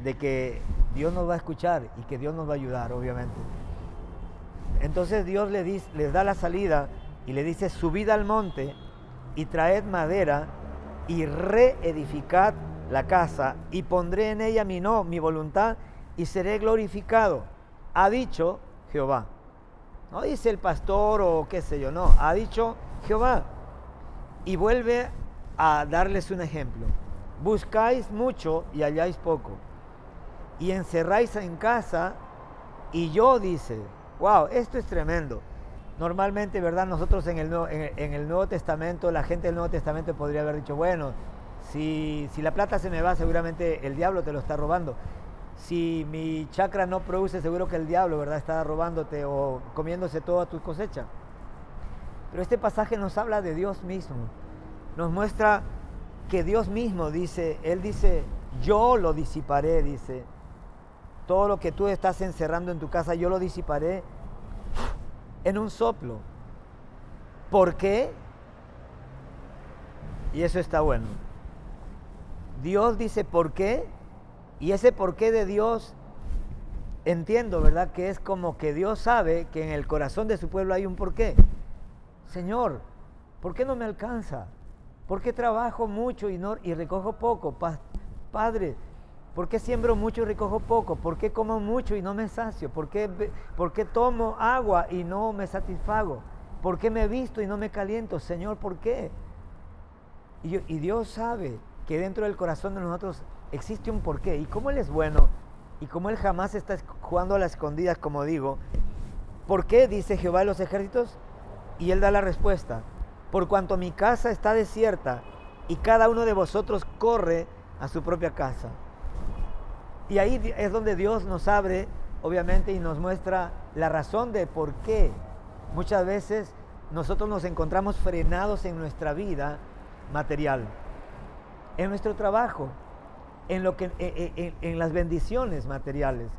de que Dios nos va a escuchar y que Dios nos va a ayudar, obviamente. Entonces Dios les da la salida y le dice, subid al monte y traed madera y reedificad la casa y pondré en ella mi voluntad y seré glorificado, ha dicho Jehová. No dice el pastor o qué sé yo, no, ha dicho Jehová. Y vuelve a darles un ejemplo. Buscáis mucho y halláis poco, y encerráis en casa y yo, dice, wow, esto es tremendo. Normalmente, ¿verdad?, nosotros en el Nuevo Testamento, la gente del Nuevo Testamento podría haber dicho, bueno, si la plata se me va, seguramente el diablo te lo está robando. Si mi chacra no produce, seguro que el diablo, ¿verdad?, está robándote o comiéndose toda tu cosecha. Pero este pasaje nos habla de Dios mismo. Nos muestra que Dios mismo dice, Él dice, yo lo disiparé, dice. Todo lo que tú estás encerrando en tu casa, yo lo disiparé en un soplo. ¿Por qué? Y eso está bueno. Dios dice ¿por qué? Y ese por qué de Dios, entiendo, ¿verdad?, que es como que Dios sabe que en el corazón de su pueblo hay un por qué. Señor, ¿por qué no me alcanza? ¿Por qué trabajo mucho y recojo poco? Padre, ¿por qué siembro mucho y recojo poco? ¿Por qué como mucho y no me sacio? ¿Por qué tomo agua y no me satisfago? ¿Por qué me visto y no me caliento? Señor, ¿por qué? Y Dios sabe que dentro del corazón de nosotros existe un porqué. Y como Él es bueno, y como Él jamás está jugando a las escondidas, como digo, ¿por qué? Dice Jehová de los ejércitos, y Él da la respuesta. Por cuanto mi casa está desierta, y cada uno de vosotros corre a su propia casa. Y ahí es donde Dios nos abre, obviamente, y nos muestra la razón de por qué muchas veces nosotros nos encontramos frenados en nuestra vida material, en nuestro trabajo, en las bendiciones materiales.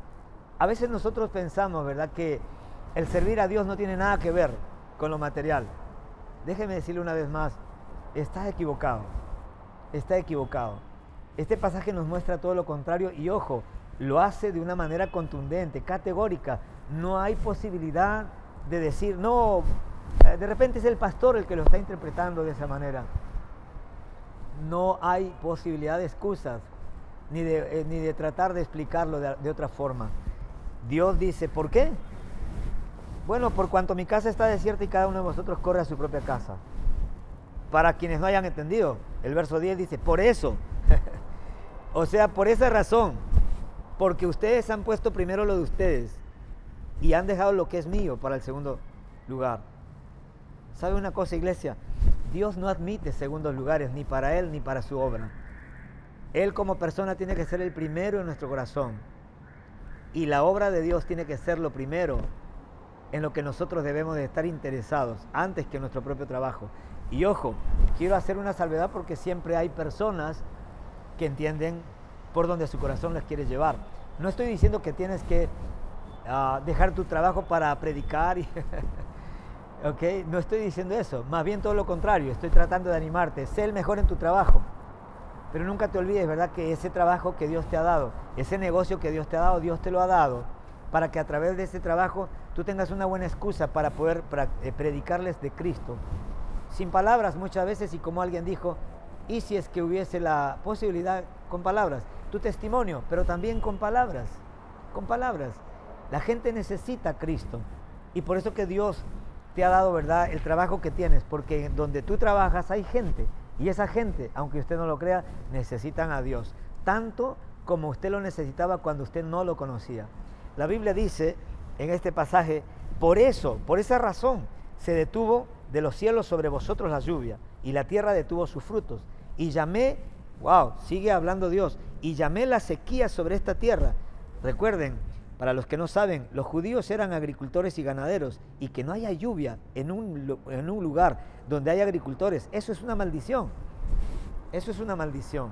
A veces nosotros pensamos, ¿verdad?, que el servir a Dios no tiene nada que ver con lo material. Déjeme decirle una vez más, está equivocado, está equivocado. Este pasaje nos muestra todo lo contrario y ojo, lo hace de una manera contundente, categórica. No hay posibilidad de decir, no, de repente es el pastor el que lo está interpretando de esa manera. No hay posibilidad de excusas, ni de tratar de explicarlo de otra forma. Dios dice, ¿por qué? Bueno, por cuanto mi casa está desierta y cada uno de vosotros corre a su propia casa. Para quienes no hayan entendido, el verso 10 dice, por eso. O sea, por esa razón, porque ustedes han puesto primero lo de ustedes y han dejado lo que es mío para el segundo lugar. ¿Sabe una cosa, iglesia? Dios no admite segundos lugares, ni para Él ni para su obra. Él como persona tiene que ser el primero en nuestro corazón. Y la obra de Dios tiene que ser lo primero en lo que nosotros debemos de estar interesados, antes que nuestro propio trabajo. Y ojo, quiero hacer una salvedad porque siempre hay personas que entienden por donde su corazón les quiere llevar. No estoy diciendo que tienes que dejar tu trabajo para predicar, ¿okay? No estoy diciendo eso, más bien todo lo contrario, estoy tratando de animarte, sé el mejor en tu trabajo, pero nunca te olvides, ¿verdad?, que ese trabajo que Dios te ha dado, ese negocio que Dios te ha dado, Dios te lo ha dado para que a través de ese trabajo tú tengas una buena excusa para poder predicarles de Cristo. Sin palabras muchas veces, y como alguien dijo, y si es que hubiese la posibilidad con palabras, tu testimonio, pero también con palabras, con palabras. La gente necesita a Cristo y por eso que Dios te ha dado, ¿verdad?, el trabajo que tienes, porque donde tú trabajas hay gente y esa gente, aunque usted no lo crea, necesitan a Dios, tanto como usted lo necesitaba cuando usted no lo conocía. La Biblia dice en este pasaje, por eso, por esa razón, se detuvo de los cielos sobre vosotros la lluvia y la tierra detuvo sus frutos. Y llamé, sigue hablando Dios, y llamé la sequía sobre esta tierra. Recuerden, para los que no saben, los judíos eran agricultores y ganaderos, y que no haya lluvia en un lugar donde hay agricultores, eso es una maldición. Eso es una maldición.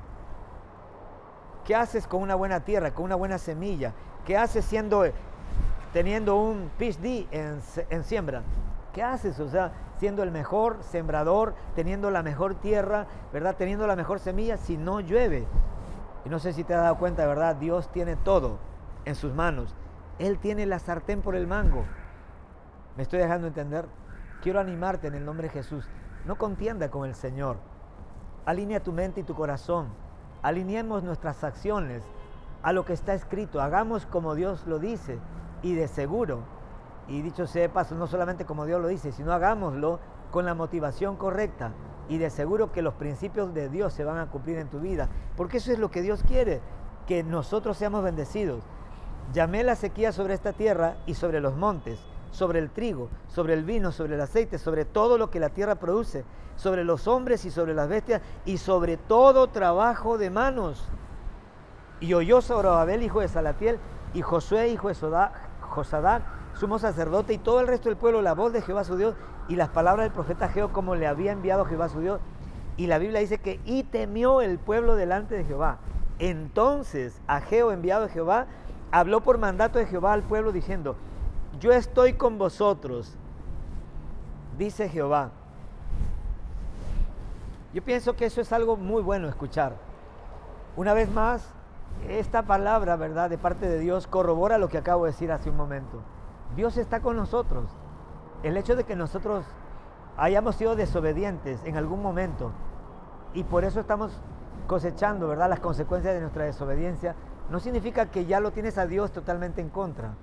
¿Qué haces con una buena tierra, con una buena semilla? ¿Qué haces teniendo un PhD en siembra? ¿Qué haces? O sea, siendo el mejor sembrador, teniendo la mejor tierra, ¿verdad?, teniendo la mejor semilla, si no llueve. Y no sé si te has dado cuenta, ¿verdad? Dios tiene todo en sus manos. Él tiene la sartén por el mango. ¿Me estoy dejando entender? Quiero animarte en el nombre de Jesús. No contienda con el Señor. Alinea tu mente y tu corazón. Alineemos nuestras acciones a lo que está escrito. Hagamos como Dios lo dice. Y de seguro, y dicho sea de paso, no solamente como Dios lo dice, sino hagámoslo con la motivación correcta. Y de seguro que los principios de Dios se van a cumplir en tu vida. Porque eso es lo que Dios quiere, que nosotros seamos bendecidos. Llamé la sequía sobre esta tierra y sobre los montes, sobre el trigo, sobre el vino, sobre el aceite, sobre todo lo que la tierra produce, sobre los hombres y sobre las bestias y sobre todo trabajo de manos. Y oyó Zorobabel, hijo de Salatiel, y Josué, hijo de Josadac, sumo sacerdote, y todo el resto del pueblo, la voz de Jehová su Dios y las palabras del profeta Ageo, como le había enviado Jehová su Dios. Y la Biblia dice que y temió el pueblo delante de Jehová. Entonces Ageo, enviado de Jehová, habló por mandato de Jehová al pueblo diciendo: yo estoy con vosotros, dice Jehová. Yo pienso que eso es algo muy bueno escuchar. Una vez más, esta palabra, ¿verdad?, de parte de Dios corrobora lo que acabo de decir hace un momento. Dios está con nosotros. El hecho de que nosotros hayamos sido desobedientes en algún momento y por eso estamos cosechando, ¿verdad?, las consecuencias de nuestra desobediencia, no significa que ya lo tienes a Dios totalmente en contra.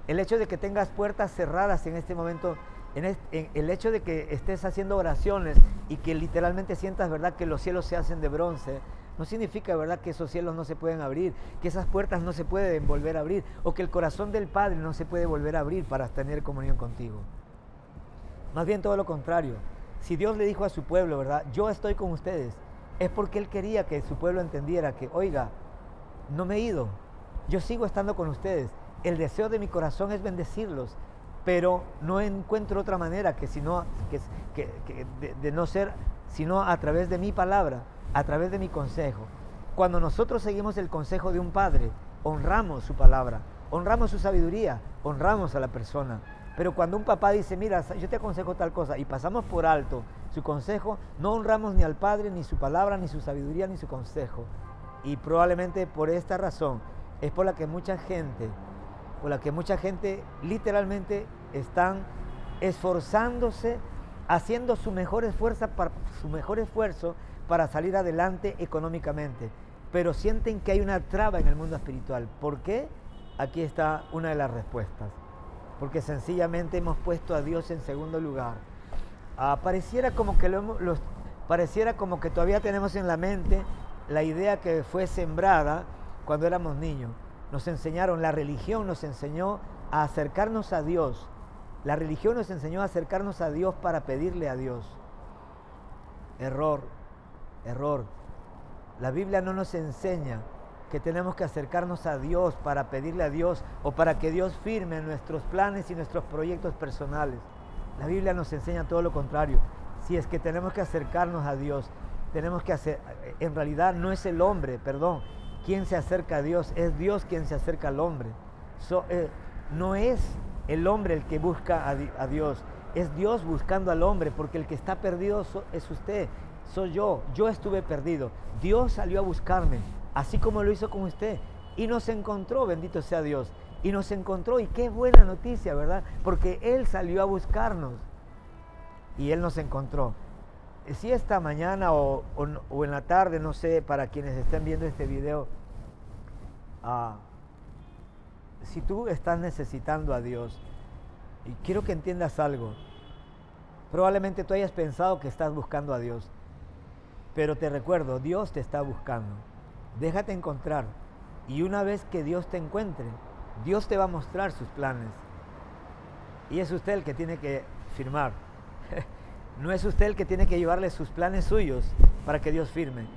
El hecho de que tengas puertas cerradas en este momento, el hecho de que estés haciendo oraciones y que literalmente sientas, ¿verdad?, que los cielos se hacen de bronce, no significa, ¿verdad?, que esos cielos no se pueden abrir, que esas puertas no se pueden volver a abrir, o que el corazón del Padre no se puede volver a abrir para tener comunión contigo. Más bien todo lo contrario. Si Dios le dijo a su pueblo, ¿verdad?, yo estoy con ustedes, es porque Él quería que su pueblo entendiera que, oiga, no me he ido, yo sigo estando con ustedes. El deseo de mi corazón es bendecirlos. pero no encuentro otra manera de no ser, sino a través de mi palabra, a través de mi consejo. Cuando nosotros seguimos el consejo de un padre, honramos su palabra, honramos su sabiduría, honramos a la persona. Pero cuando un papá dice, mira, yo te aconsejo tal cosa, y pasamos por alto su consejo, no honramos ni al padre, ni su palabra, ni su sabiduría, ni su consejo. Y probablemente por esta razón es por la que mucha gente literalmente están esforzándose, haciendo su mejor esfuerzo para salir adelante económicamente, pero sienten que hay una traba en el mundo espiritual. ¿Por qué? Aquí está una de las respuestas. Porque sencillamente hemos puesto a Dios en segundo lugar. Pareciera como que todavía tenemos en la mente la idea que fue sembrada cuando éramos niños. La religión nos enseñó a acercarnos a Dios. La religión nos enseñó a acercarnos a Dios para pedirle a Dios. Error. La Biblia no nos enseña que tenemos que acercarnos a Dios para pedirle a Dios o para que Dios firme nuestros planes y nuestros proyectos personales. La Biblia nos enseña todo lo contrario. Si es que tenemos que acercarnos a Dios, en realidad no es el hombre, quien se acerca a Dios, es Dios quien se acerca al hombre. No es el hombre el que busca a Dios, es Dios buscando al hombre, porque el que está perdido es usted, soy yo estuve perdido. Dios salió a buscarme, así como lo hizo con usted, y nos encontró, bendito sea Dios, y nos encontró, y qué buena noticia, ¿verdad? Porque Él salió a buscarnos, y Él nos encontró. Si esta mañana o en la tarde, no sé, para quienes estén viendo este video, si tú estás necesitando a Dios, y quiero que entiendas algo, probablemente tú hayas pensado que estás buscando a Dios, pero te recuerdo, Dios te está buscando. Déjate encontrar, y una vez que Dios te encuentre, Dios te va a mostrar sus planes, y es usted el que tiene que firmar. No es usted el que tiene que llevarle sus planes suyos para que Dios firme.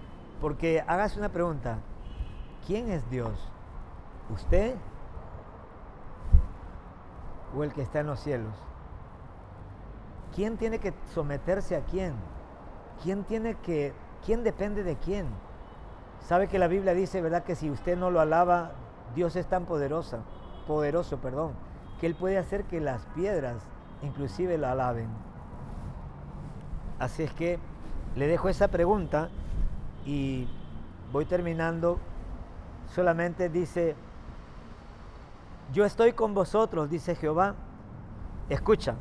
Porque hágase una pregunta, ¿quién es Dios? ¿Usted o el que está en los cielos? ¿Quién tiene que someterse a quién? ¿Quién depende de quién? Sabe que la Biblia dice, ¿verdad?, que si usted no lo alaba, Dios es tan poderoso, que Él puede hacer que las piedras inclusive la alaben. Así es que le dejo esa pregunta y voy terminando. Solamente dice, yo estoy con vosotros, dice Jehová. Escucha,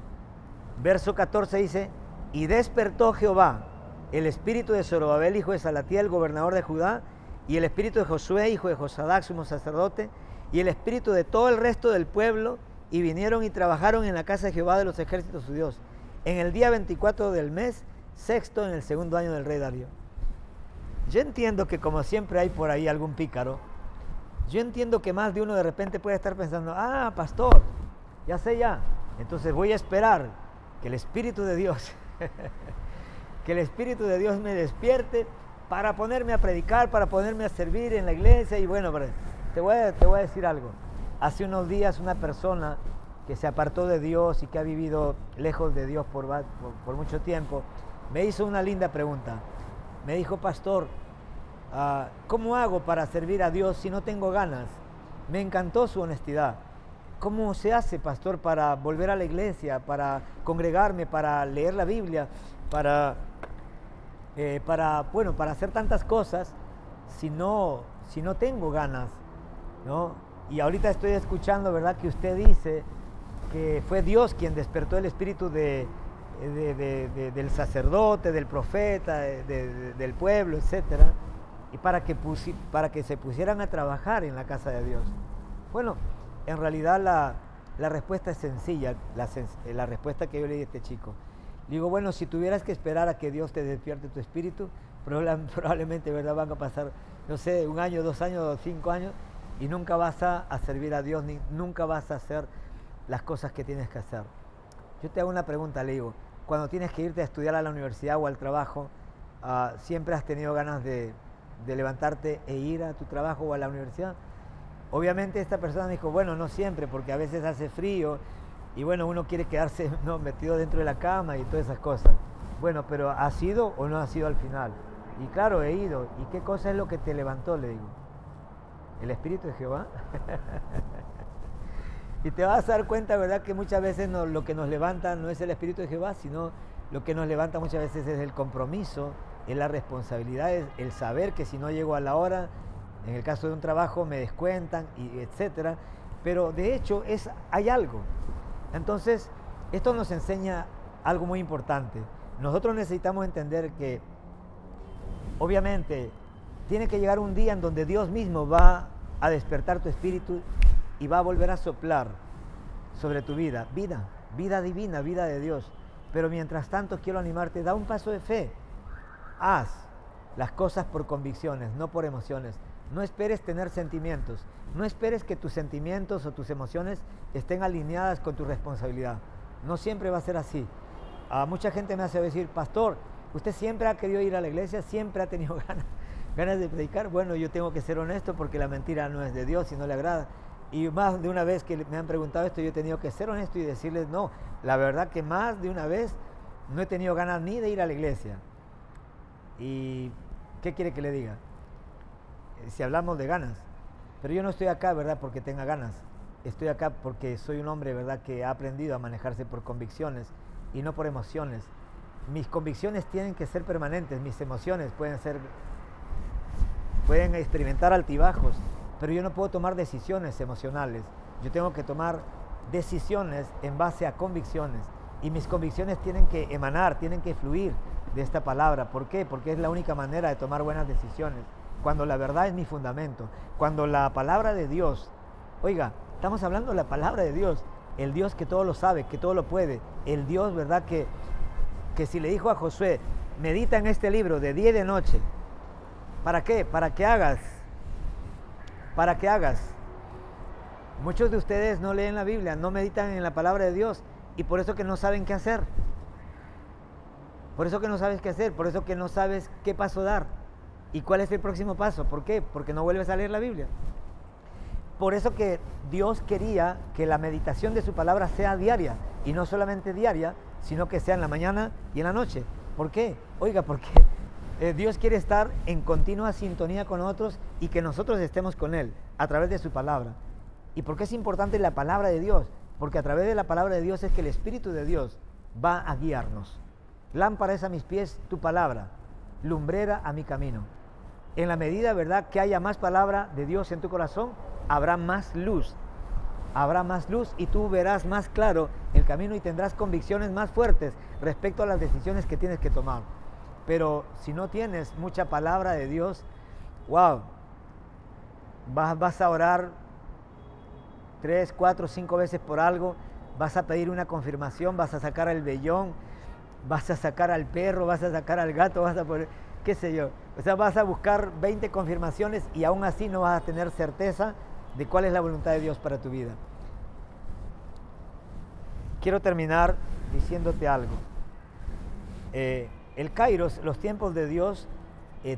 verso 14 dice, y despertó Jehová el espíritu de Zorobabel, hijo de Salatiel, gobernador de Judá, y el espíritu de Josué, hijo de Josadac, sumo sacerdote, y el espíritu de todo el resto del pueblo, y vinieron y trabajaron en la casa de Jehová de los ejércitos su Dios, en el día 24 del mes sexto, en el segundo año del rey Darío. Yo entiendo que, como siempre hay por ahí algún pícaro, yo entiendo que más de uno de repente puede estar pensando, pastor, ya sé ya, entonces voy a esperar que el Espíritu de Dios, que el Espíritu de Dios me despierte para ponerme a predicar, para ponerme a servir en la iglesia. Y bueno, te voy a decir algo. Hace unos días una persona que se apartó de Dios y que ha vivido lejos de Dios por mucho tiempo, me hizo una linda pregunta. Me dijo, pastor, ¿cómo hago para servir a Dios si no tengo ganas? Me encantó su honestidad. ¿Cómo se hace, pastor, para volver a la iglesia, para congregarme, para leer la Biblia, para hacer tantas cosas si no tengo ganas, ¿no? Y ahorita estoy escuchando, ¿verdad?, que usted dice que fue Dios quien despertó el espíritu del sacerdote, del profeta, del pueblo, etcétera, y para que se pusieran a trabajar en la casa de Dios. Bueno, en realidad la respuesta es sencilla, la respuesta que yo le di a este chico. Digo, bueno, si tuvieras que esperar a que Dios te despierte tu espíritu, probablemente, ¿verdad?, van a pasar, no sé, 1 año, 2 años, 5 años, y nunca vas a servir a Dios, ni nunca vas a hacer las cosas que tienes que hacer. Yo te hago una pregunta, le digo, cuando tienes que irte a estudiar a la universidad o al trabajo, ¿siempre has tenido ganas de levantarte e ir a tu trabajo o a la universidad? Obviamente esta persona me dijo, bueno, no siempre, porque a veces hace frío y bueno, uno quiere quedarse, ¿no?, metido dentro de la cama y todas esas cosas. Bueno, pero ¿has ido o no has ido al final? Y claro, he ido. ¿Y qué cosa es lo que te levantó? Le digo. ¿El Espíritu de Jehová? Y te vas a dar cuenta, ¿verdad?, que muchas veces lo que nos levanta no es el Espíritu de Jehová, sino lo que nos levanta muchas veces es el compromiso, es la responsabilidad, es el saber que si no llego a la hora, en el caso de un trabajo me descuentan, y etcétera. Pero de hecho hay algo. Entonces, esto nos enseña algo muy importante. Nosotros necesitamos entender que, obviamente, tiene que llegar un día en donde Dios mismo va a despertar tu espíritu y va a volver a soplar sobre tu vida. Vida divina, vida de Dios. Pero mientras tanto quiero animarte, da un paso de fe. Haz las cosas por convicciones, no por emociones. No esperes tener sentimientos. No esperes que tus sentimientos o tus emociones estén alineadas con tu responsabilidad. No siempre va a ser así. Mucha gente me hace decir, pastor, usted siempre ha querido ir a la iglesia, siempre ha tenido ganas de predicar. Bueno, yo tengo que ser honesto porque la mentira no es de Dios y no le agrada. Y más de una vez que me han preguntado esto, yo he tenido que ser honesto y decirles, no, la verdad que más de una vez no he tenido ganas ni de ir a la iglesia. ¿Y qué quiere que le diga? Si hablamos de ganas, pero yo no estoy acá, ¿verdad?, porque tenga ganas. Estoy acá porque soy un hombre, ¿verdad?, que ha aprendido a manejarse por convicciones y no por emociones. Mis convicciones tienen que ser permanentes, mis emociones pueden experimentar altibajos, pero yo no puedo tomar decisiones emocionales. Yo tengo que tomar decisiones en base a convicciones, y mis convicciones tienen que emanar, tienen que fluir de esta palabra. ¿Por qué? Porque es la única manera de tomar buenas decisiones, cuando la verdad es mi fundamento, cuando la palabra de Dios, oiga, estamos hablando de la palabra de Dios, el Dios que todo lo sabe, que todo lo puede, el Dios, ¿verdad?, que si le dijo a Josué, medita en este libro de día y de noche. ¿Para qué? Para que hagas. Muchos de ustedes no leen la Biblia, no meditan en la palabra de Dios, y por eso que no saben qué hacer. Por eso que no sabes qué hacer, por eso que no sabes qué paso dar. ¿Y cuál es el próximo paso? ¿Por qué? Porque no vuelves a leer la Biblia. Por eso que Dios quería que la meditación de su palabra sea diaria, y no solamente diaria, sino que sea en la mañana y en la noche. ¿Por qué? Oiga, porque Dios quiere estar en continua sintonía con nosotros y que nosotros estemos con Él a través de su palabra. ¿Y por qué es importante la palabra de Dios? Porque a través de la palabra de Dios es que el Espíritu de Dios va a guiarnos. Lámpara es a mis pies tu palabra, lumbrera a mi camino. En la medida, ¿verdad?, que haya más palabra de Dios en tu corazón, habrá más luz y tú verás más claro el camino y tendrás convicciones más fuertes respecto a las decisiones que tienes que tomar. Pero si no tienes mucha palabra de Dios, wow, vas a orar 3, 4, 5 veces por algo, vas a pedir una confirmación, vas a sacar al vellón, vas a sacar al perro, vas a sacar al gato, vas a poner, qué sé yo, o sea, vas a buscar 20 confirmaciones y aún así no vas a tener certeza de cuál es la voluntad de Dios para tu vida. Quiero terminar diciéndote algo. El Kairos, los tiempos de Dios,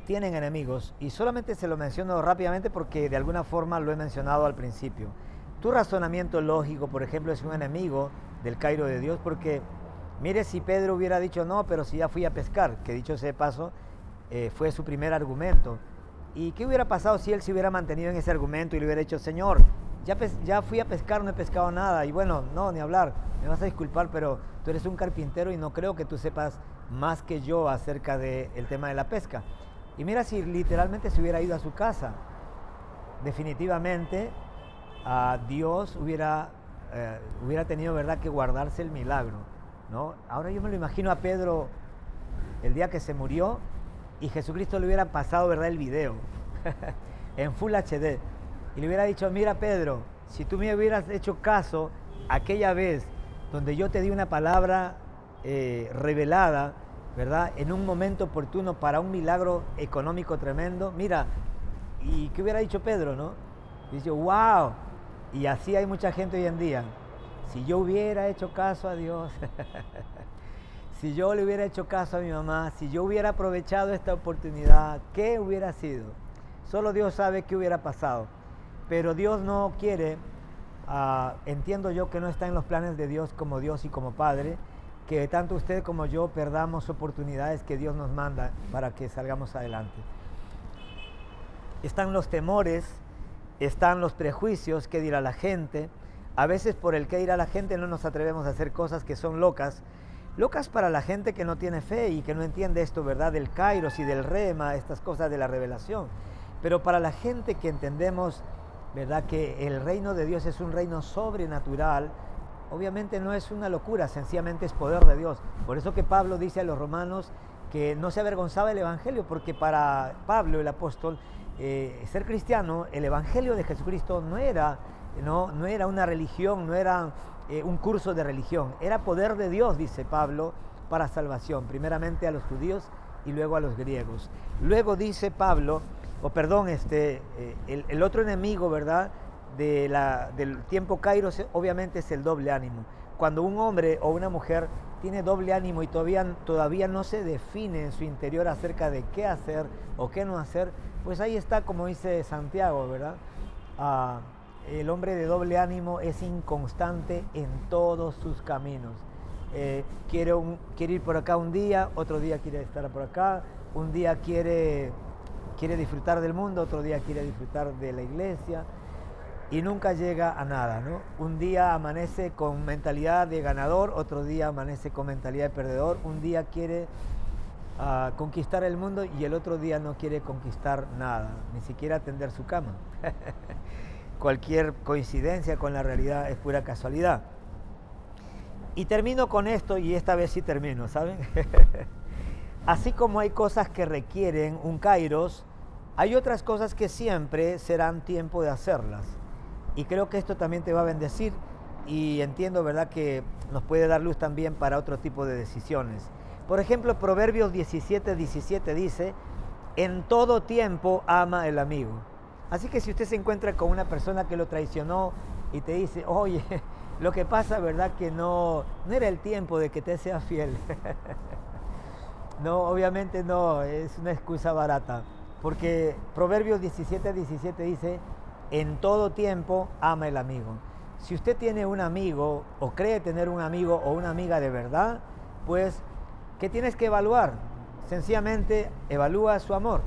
tienen enemigos, y solamente se lo menciono rápidamente porque de alguna forma lo he mencionado al principio. Tu razonamiento lógico, por ejemplo, es un enemigo del Kairos de Dios, porque mire, si Pedro hubiera dicho no, pero si ya fui a pescar, que dicho sea de paso, fue su primer argumento. ¿Y qué hubiera pasado si él se hubiera mantenido en ese argumento y le hubiera dicho, Señor, ya fui a pescar, no he pescado nada? Y bueno, no, ni hablar, me vas a disculpar, pero tú eres un carpintero y no creo que tú sepas más que yo acerca del tema de la pesca. Y mira, si literalmente se hubiera ido a su casa, definitivamente Dios hubiera tenido, ¿verdad?, que guardarse el milagro, ¿no? Ahora yo me lo imagino a Pedro el día que se murió y Jesucristo le hubiera pasado, ¿verdad?, el video en Full HD y le hubiera dicho, mira Pedro, si tú me hubieras hecho caso aquella vez donde yo te di una palabra revelada, ¿verdad?, en un momento oportuno para un milagro económico tremendo, mira, ¿y qué hubiera dicho Pedro, no? Dice, wow, y así hay mucha gente hoy en día. Si yo hubiera hecho caso a Dios, si yo le hubiera hecho caso a mi mamá, si yo hubiera aprovechado esta oportunidad, ¿qué hubiera sido? Solo Dios sabe qué hubiera pasado. Pero Dios no quiere entiendo yo que no está en los planes de Dios como Dios y como Padre, que tanto usted como yo perdamos oportunidades que Dios nos manda para que salgamos adelante. Están los temores, están los prejuicios, qué dirá la gente. A veces por el qué dirá la gente no nos atrevemos a hacer cosas que son locas para la gente que no tiene fe y que no entiende esto, ¿verdad? Del kairos y del rema, estas cosas de la revelación. Pero para la gente que entendemos, ¿verdad?, que el reino de Dios es un reino sobrenatural, obviamente no es una locura, sencillamente es poder de Dios. Por eso que Pablo dice a los romanos que no se avergonzaba del evangelio, porque para Pablo, el apóstol, ser cristiano, el evangelio de Jesucristo no era una religión, no era un curso de religión, era poder de Dios, dice Pablo, para salvación, primeramente a los judíos y luego a los griegos. Luego dice Pablo, el otro enemigo, ¿verdad?, del tiempo kairos obviamente es el doble ánimo. Cuando un hombre o una mujer tiene doble ánimo y todavía no se define en su interior acerca de qué hacer o qué no hacer, pues ahí está, como dice Santiago, ¿verdad? El hombre de doble ánimo es inconstante en todos sus caminos. Quiere ir por acá un día, otro día quiere estar por acá, un día quiere disfrutar del mundo, otro día quiere disfrutar de la iglesia y nunca llega a nada, ¿no? Un día amanece con mentalidad de ganador, otro día amanece con mentalidad de perdedor, un día quiere conquistar el mundo y el otro día no quiere conquistar nada, ni siquiera tender su cama. Cualquier coincidencia con la realidad es pura casualidad. Y termino con esto, y esta vez sí termino, ¿saben? Así como hay cosas que requieren un kairos, hay otras cosas que siempre serán tiempo de hacerlas. Y creo que esto también te va a bendecir y entiendo, ¿verdad?, que nos puede dar luz también para otro tipo de decisiones. Por ejemplo, Proverbios 17:17 dice, en todo tiempo ama el amigo. Así que si usted se encuentra con una persona que lo traicionó y te dice, oye, lo que pasa, ¿verdad?, que no era el tiempo de que te sea fiel. No, obviamente no, es una excusa barata. Porque Proverbios 17:17 dice, en todo tiempo ama el amigo. Si usted tiene un amigo o cree tener un amigo o una amiga de verdad, pues, ¿qué tienes que evaluar? Sencillamente evalúa su amor.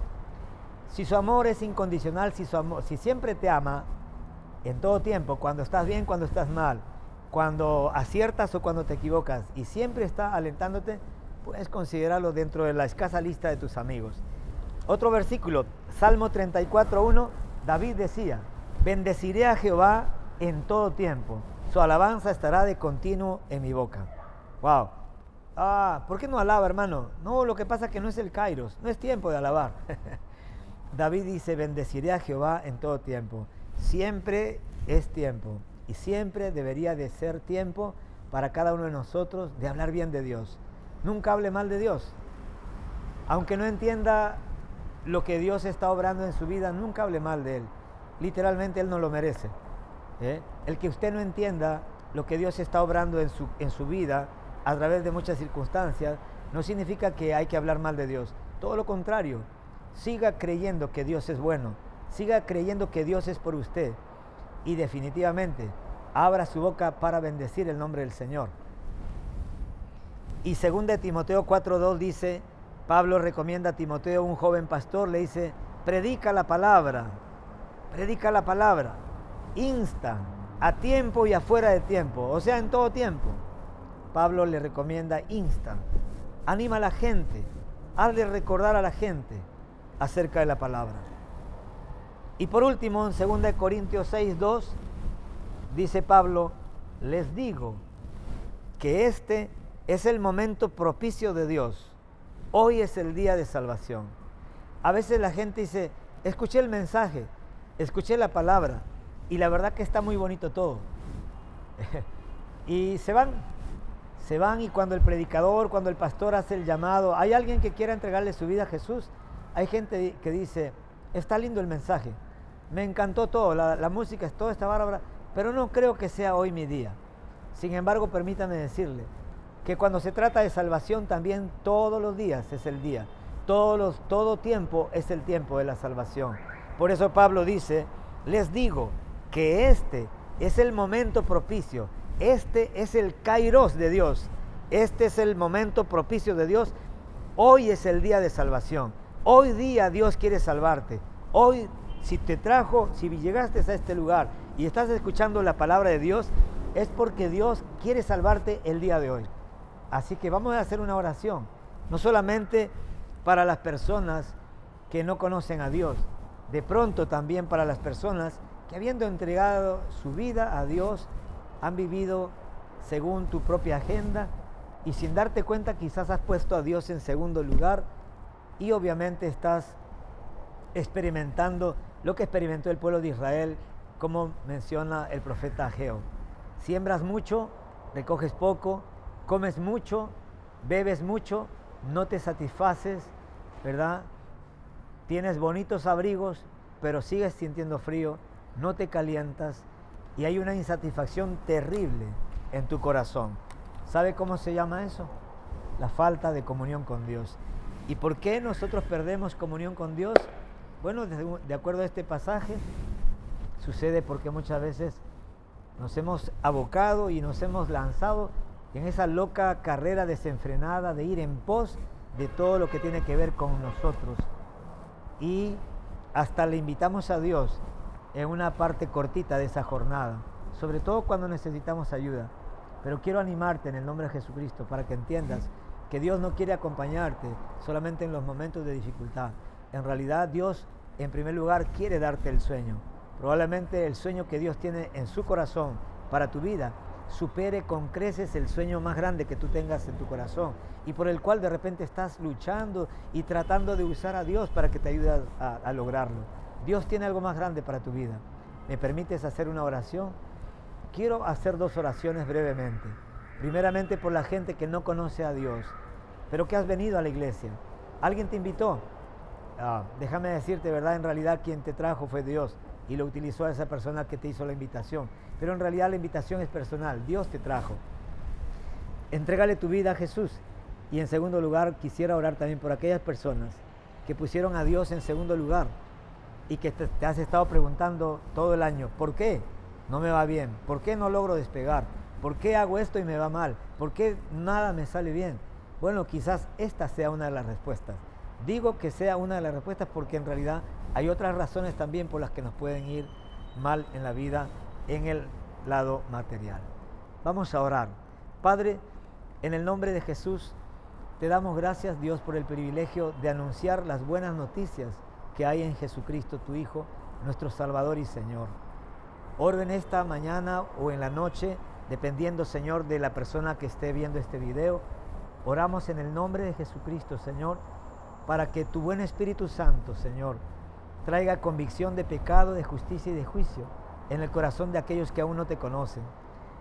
Si su amor es incondicional, si siempre te ama, en todo tiempo, cuando estás bien, cuando estás mal, cuando aciertas o cuando te equivocas, y siempre está alentándote, puedes considerarlo dentro de la escasa lista de tus amigos. Otro versículo, Salmo 34:1, David decía, bendeciré a Jehová en todo tiempo, su alabanza estará de continuo en mi boca. Wow. ¿Por qué no alaba, hermano? No, lo que pasa es que no es el kairos, no es tiempo de alabar. David dice, bendeciré a Jehová en todo tiempo. Siempre es tiempo y siempre debería de ser tiempo para cada uno de nosotros de hablar bien de Dios. Nunca hable mal de Dios. Aunque no entienda lo que Dios está obrando en su vida, nunca hable mal de Él. Literalmente Él no lo merece. El que usted no entienda lo que Dios está obrando en su vida a través de muchas circunstancias, no significa que hay que hablar mal de Dios. Todo lo contrario. Siga creyendo que Dios es bueno, siga creyendo que Dios es por usted y definitivamente abra su boca para bendecir el nombre del Señor. Y 2 Timoteo 4:2 dice, Pablo recomienda a Timoteo, un joven pastor, le dice, predica la palabra, insta a tiempo y afuera de tiempo, o sea, en todo tiempo. Pablo le recomienda, insta, anima a la gente, hazle recordar a la gente acerca de la palabra. Y por último, en 2 Corintios 6:2, dice Pablo, les digo que este es el momento propicio de Dios. Hoy es el día de salvación. A veces la gente dice, escuché el mensaje, escuché la palabra, y la verdad que está muy bonito todo. Y se van y cuando el pastor hace el llamado, hay alguien que quiera entregarle su vida a Jesús, hay gente que dice, está lindo el mensaje, me encantó todo, la música, todo está bárbara, pero no creo que sea hoy mi día. Sin embargo, permítame decirle que cuando se trata de salvación también todos los días es el día, todo tiempo es el tiempo de la salvación. Por eso Pablo dice, les digo que este Es el momento propicio. Este es el kairos de Dios. Este es el momento propicio de Dios. Hoy es el día de salvación. Hoy día Dios quiere salvarte. Hoy, si llegaste a este lugar y estás escuchando la palabra de Dios, es porque Dios quiere salvarte el día de hoy. Así que vamos a hacer una oración, no solamente para las personas que no conocen a Dios, de pronto también para las personas que, habiendo entregado su vida a Dios, han vivido según tu propia agenda y sin darte cuenta quizás has puesto a Dios en segundo lugar y obviamente estás experimentando lo que experimentó el pueblo de Israel, como menciona el profeta Ageo. Siembras mucho, recoges poco, comes mucho, bebes mucho, no te satisfaces, ¿verdad? Tienes bonitos abrigos, pero sigues sintiendo frío, no te calientas y hay una insatisfacción terrible en tu corazón. ¿Sabe cómo se llama eso? La falta de comunión con Dios. ¿Y por qué nosotros perdemos comunión con Dios? Bueno, de acuerdo a este pasaje, sucede porque muchas veces nos hemos abocado y nos hemos lanzado en esa loca carrera desenfrenada de ir en pos de todo lo que tiene que ver con nosotros. Y hasta le invitamos a Dios en una parte cortita de esa jornada, sobre todo cuando necesitamos ayuda. Pero quiero animarte en el nombre de Jesucristo para que entiendas que Dios no quiere acompañarte solamente en los momentos de dificultad. En realidad Dios, en primer lugar, quiere darte el sueño. Probablemente el sueño que Dios tiene en su corazón para tu vida supere con creces el sueño más grande que tú tengas en tu corazón y por el cual de repente estás luchando y tratando de usar a Dios para que te ayude a lograrlo. Dios tiene algo más grande para tu vida. ¿Me permites hacer una oración? Quiero hacer 2 oraciones brevemente. Primeramente por la gente que no conoce a Dios, pero que has venido a la iglesia. ¿Alguien te invitó? Déjame decirte, ¿verdad? En realidad quien te trajo fue Dios y lo utilizó a esa persona que te hizo la invitación. Pero en realidad la invitación es personal. Dios te trajo. Entrégale tu vida a Jesús. Y en segundo lugar, quisiera orar también por aquellas personas que pusieron a Dios en segundo lugar y que te has estado preguntando todo el año, ¿por qué no me va bien? ¿Por qué no logro despegar? ¿Por qué hago esto y me va mal? ¿Por qué nada me sale bien? Bueno, quizás esta sea una de las respuestas. Digo que sea una de las respuestas porque en realidad hay otras razones también por las que nos pueden ir mal en la vida, en el lado material. Vamos a orar. Padre, en el nombre de Jesús, te damos gracias, Dios, por el privilegio de anunciar las buenas noticias que hay en Jesucristo, tu Hijo, nuestro Salvador y Señor. Oro en esta mañana o en la noche, dependiendo, Señor, de la persona que esté viendo este video. Oramos en el nombre de Jesucristo, Señor, para que tu buen Espíritu Santo, Señor, traiga convicción de pecado, de justicia y de juicio en el corazón de aquellos que aún no te conocen.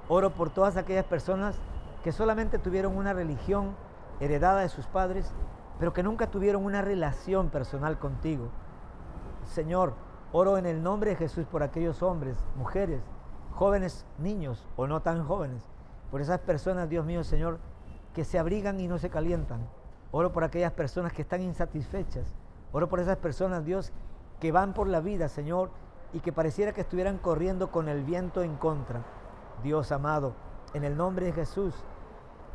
Oro por todas aquellas personas que solamente tuvieron una religión heredada de sus padres, pero que nunca tuvieron una relación personal contigo. Señor, oro en el nombre de Jesús por aquellos hombres, mujeres, jóvenes, niños o no tan jóvenes, por esas personas, Dios mío, Señor, que se abrigan y no se calientan. Oro por aquellas personas que están insatisfechas. Oro por esas personas, Dios, que van por la vida, Señor, y que pareciera que estuvieran corriendo con el viento en contra. Dios amado, en el nombre de Jesús,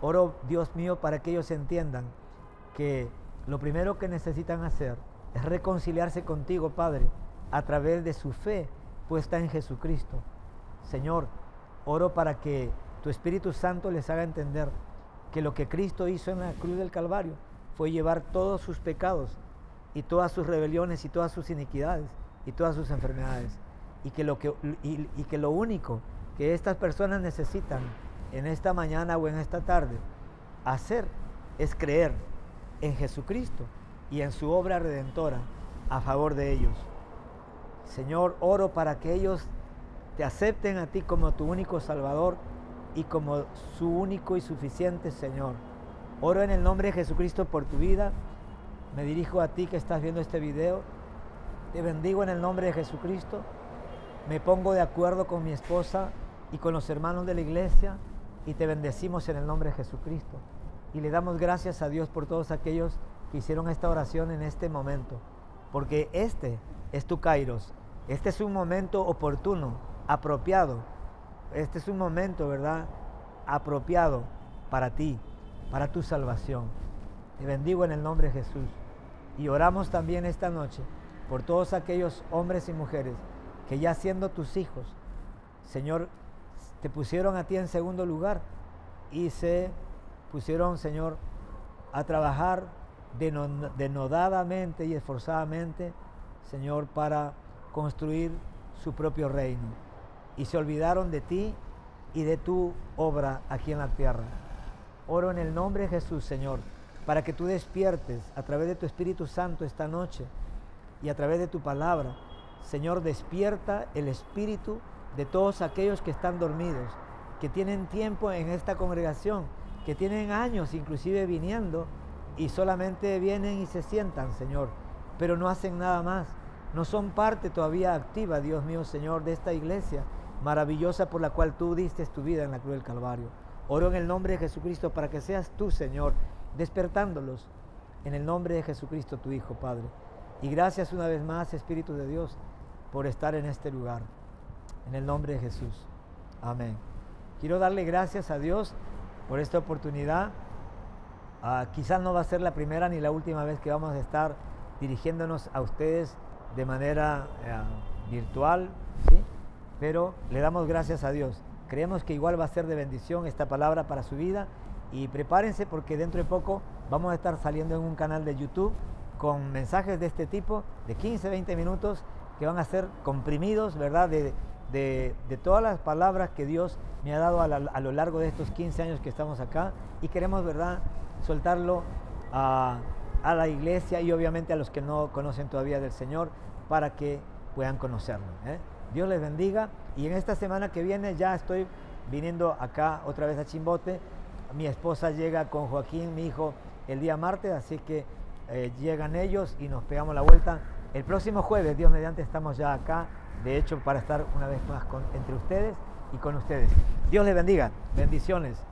oro, Dios mío, para que ellos entiendan que lo primero que necesitan hacer es reconciliarse contigo, Padre, a través de su fe puesta en Jesucristo. Señor, oro para que tu Espíritu Santo les haga entender que lo que Cristo hizo en la cruz del Calvario fue llevar todos sus pecados y todas sus rebeliones y todas sus iniquidades y todas sus enfermedades, y que lo único que estas personas necesitan en esta mañana o en esta tarde hacer es creer en Jesucristo y en su obra redentora a favor de ellos. Señor, oro para que ellos te acepten a ti como tu único Salvador y como su único y suficiente Señor. Oro en el nombre de Jesucristo por tu vida. Me dirijo a ti que estás viendo este video. Te bendigo en el nombre de Jesucristo. Me pongo de acuerdo con mi esposa y con los hermanos de la iglesia y te bendecimos en el nombre de Jesucristo. Y le damos gracias a Dios por todos aquellos que hicieron esta oración en este momento, porque este es tu kairos. Este es un momento oportuno, apropiado, este es un momento, ¿verdad?, apropiado para ti, para tu salvación. Te bendigo en el nombre de Jesús. Y oramos también esta noche por todos aquellos hombres y mujeres que ya siendo tus hijos, Señor, te pusieron a ti en segundo lugar y se pusieron, Señor, a trabajar denodadamente y esforzadamente, Señor, para construir su propio reino. Y se olvidaron de ti y de tu obra aquí en la tierra. Oro en el nombre de Jesús, Señor, para que tú despiertes a través de tu Espíritu Santo esta noche y a través de tu palabra. Señor, despierta el espíritu de todos aquellos que están dormidos, que tienen tiempo en esta congregación, que tienen años inclusive viniendo y solamente vienen y se sientan, Señor, pero no hacen nada más. No son parte todavía activa, Dios mío, Señor, de esta iglesia maravillosa por la cual tú diste tu vida en la cruz del Calvario. Oro en el nombre de Jesucristo para que seas tú, Señor, despertándolos en el nombre de Jesucristo, tu Hijo, Padre. Y gracias una vez más, Espíritu de Dios, por estar en este lugar. En el nombre de Jesús. Amén. Quiero darle gracias a Dios por esta oportunidad. Quizás no va a ser la primera ni la última vez que vamos a estar dirigiéndonos a ustedes de manera virtual, ¿sí? Pero le damos gracias a Dios. Creemos que igual va a ser de bendición esta palabra para su vida. Y prepárense porque dentro de poco vamos a estar saliendo en un canal de YouTube con mensajes de este tipo, de 15, 20 minutos, que van a ser comprimidos, ¿verdad?, de todas las palabras que Dios me ha dado a lo largo de estos 15 años que estamos acá, y queremos, ¿verdad?, soltarlo a la iglesia y obviamente a los que no conocen todavía del Señor para que puedan conocerlo, ¿eh? Dios les bendiga, y en esta semana que viene ya estoy viniendo acá otra vez a Chimbote. Mi esposa llega con Joaquín, mi hijo, el día martes, así que llegan ellos y nos pegamos la vuelta. El próximo jueves, Dios mediante, estamos ya acá, de hecho, para estar una vez más entre ustedes y con ustedes. Dios les bendiga. Bendiciones.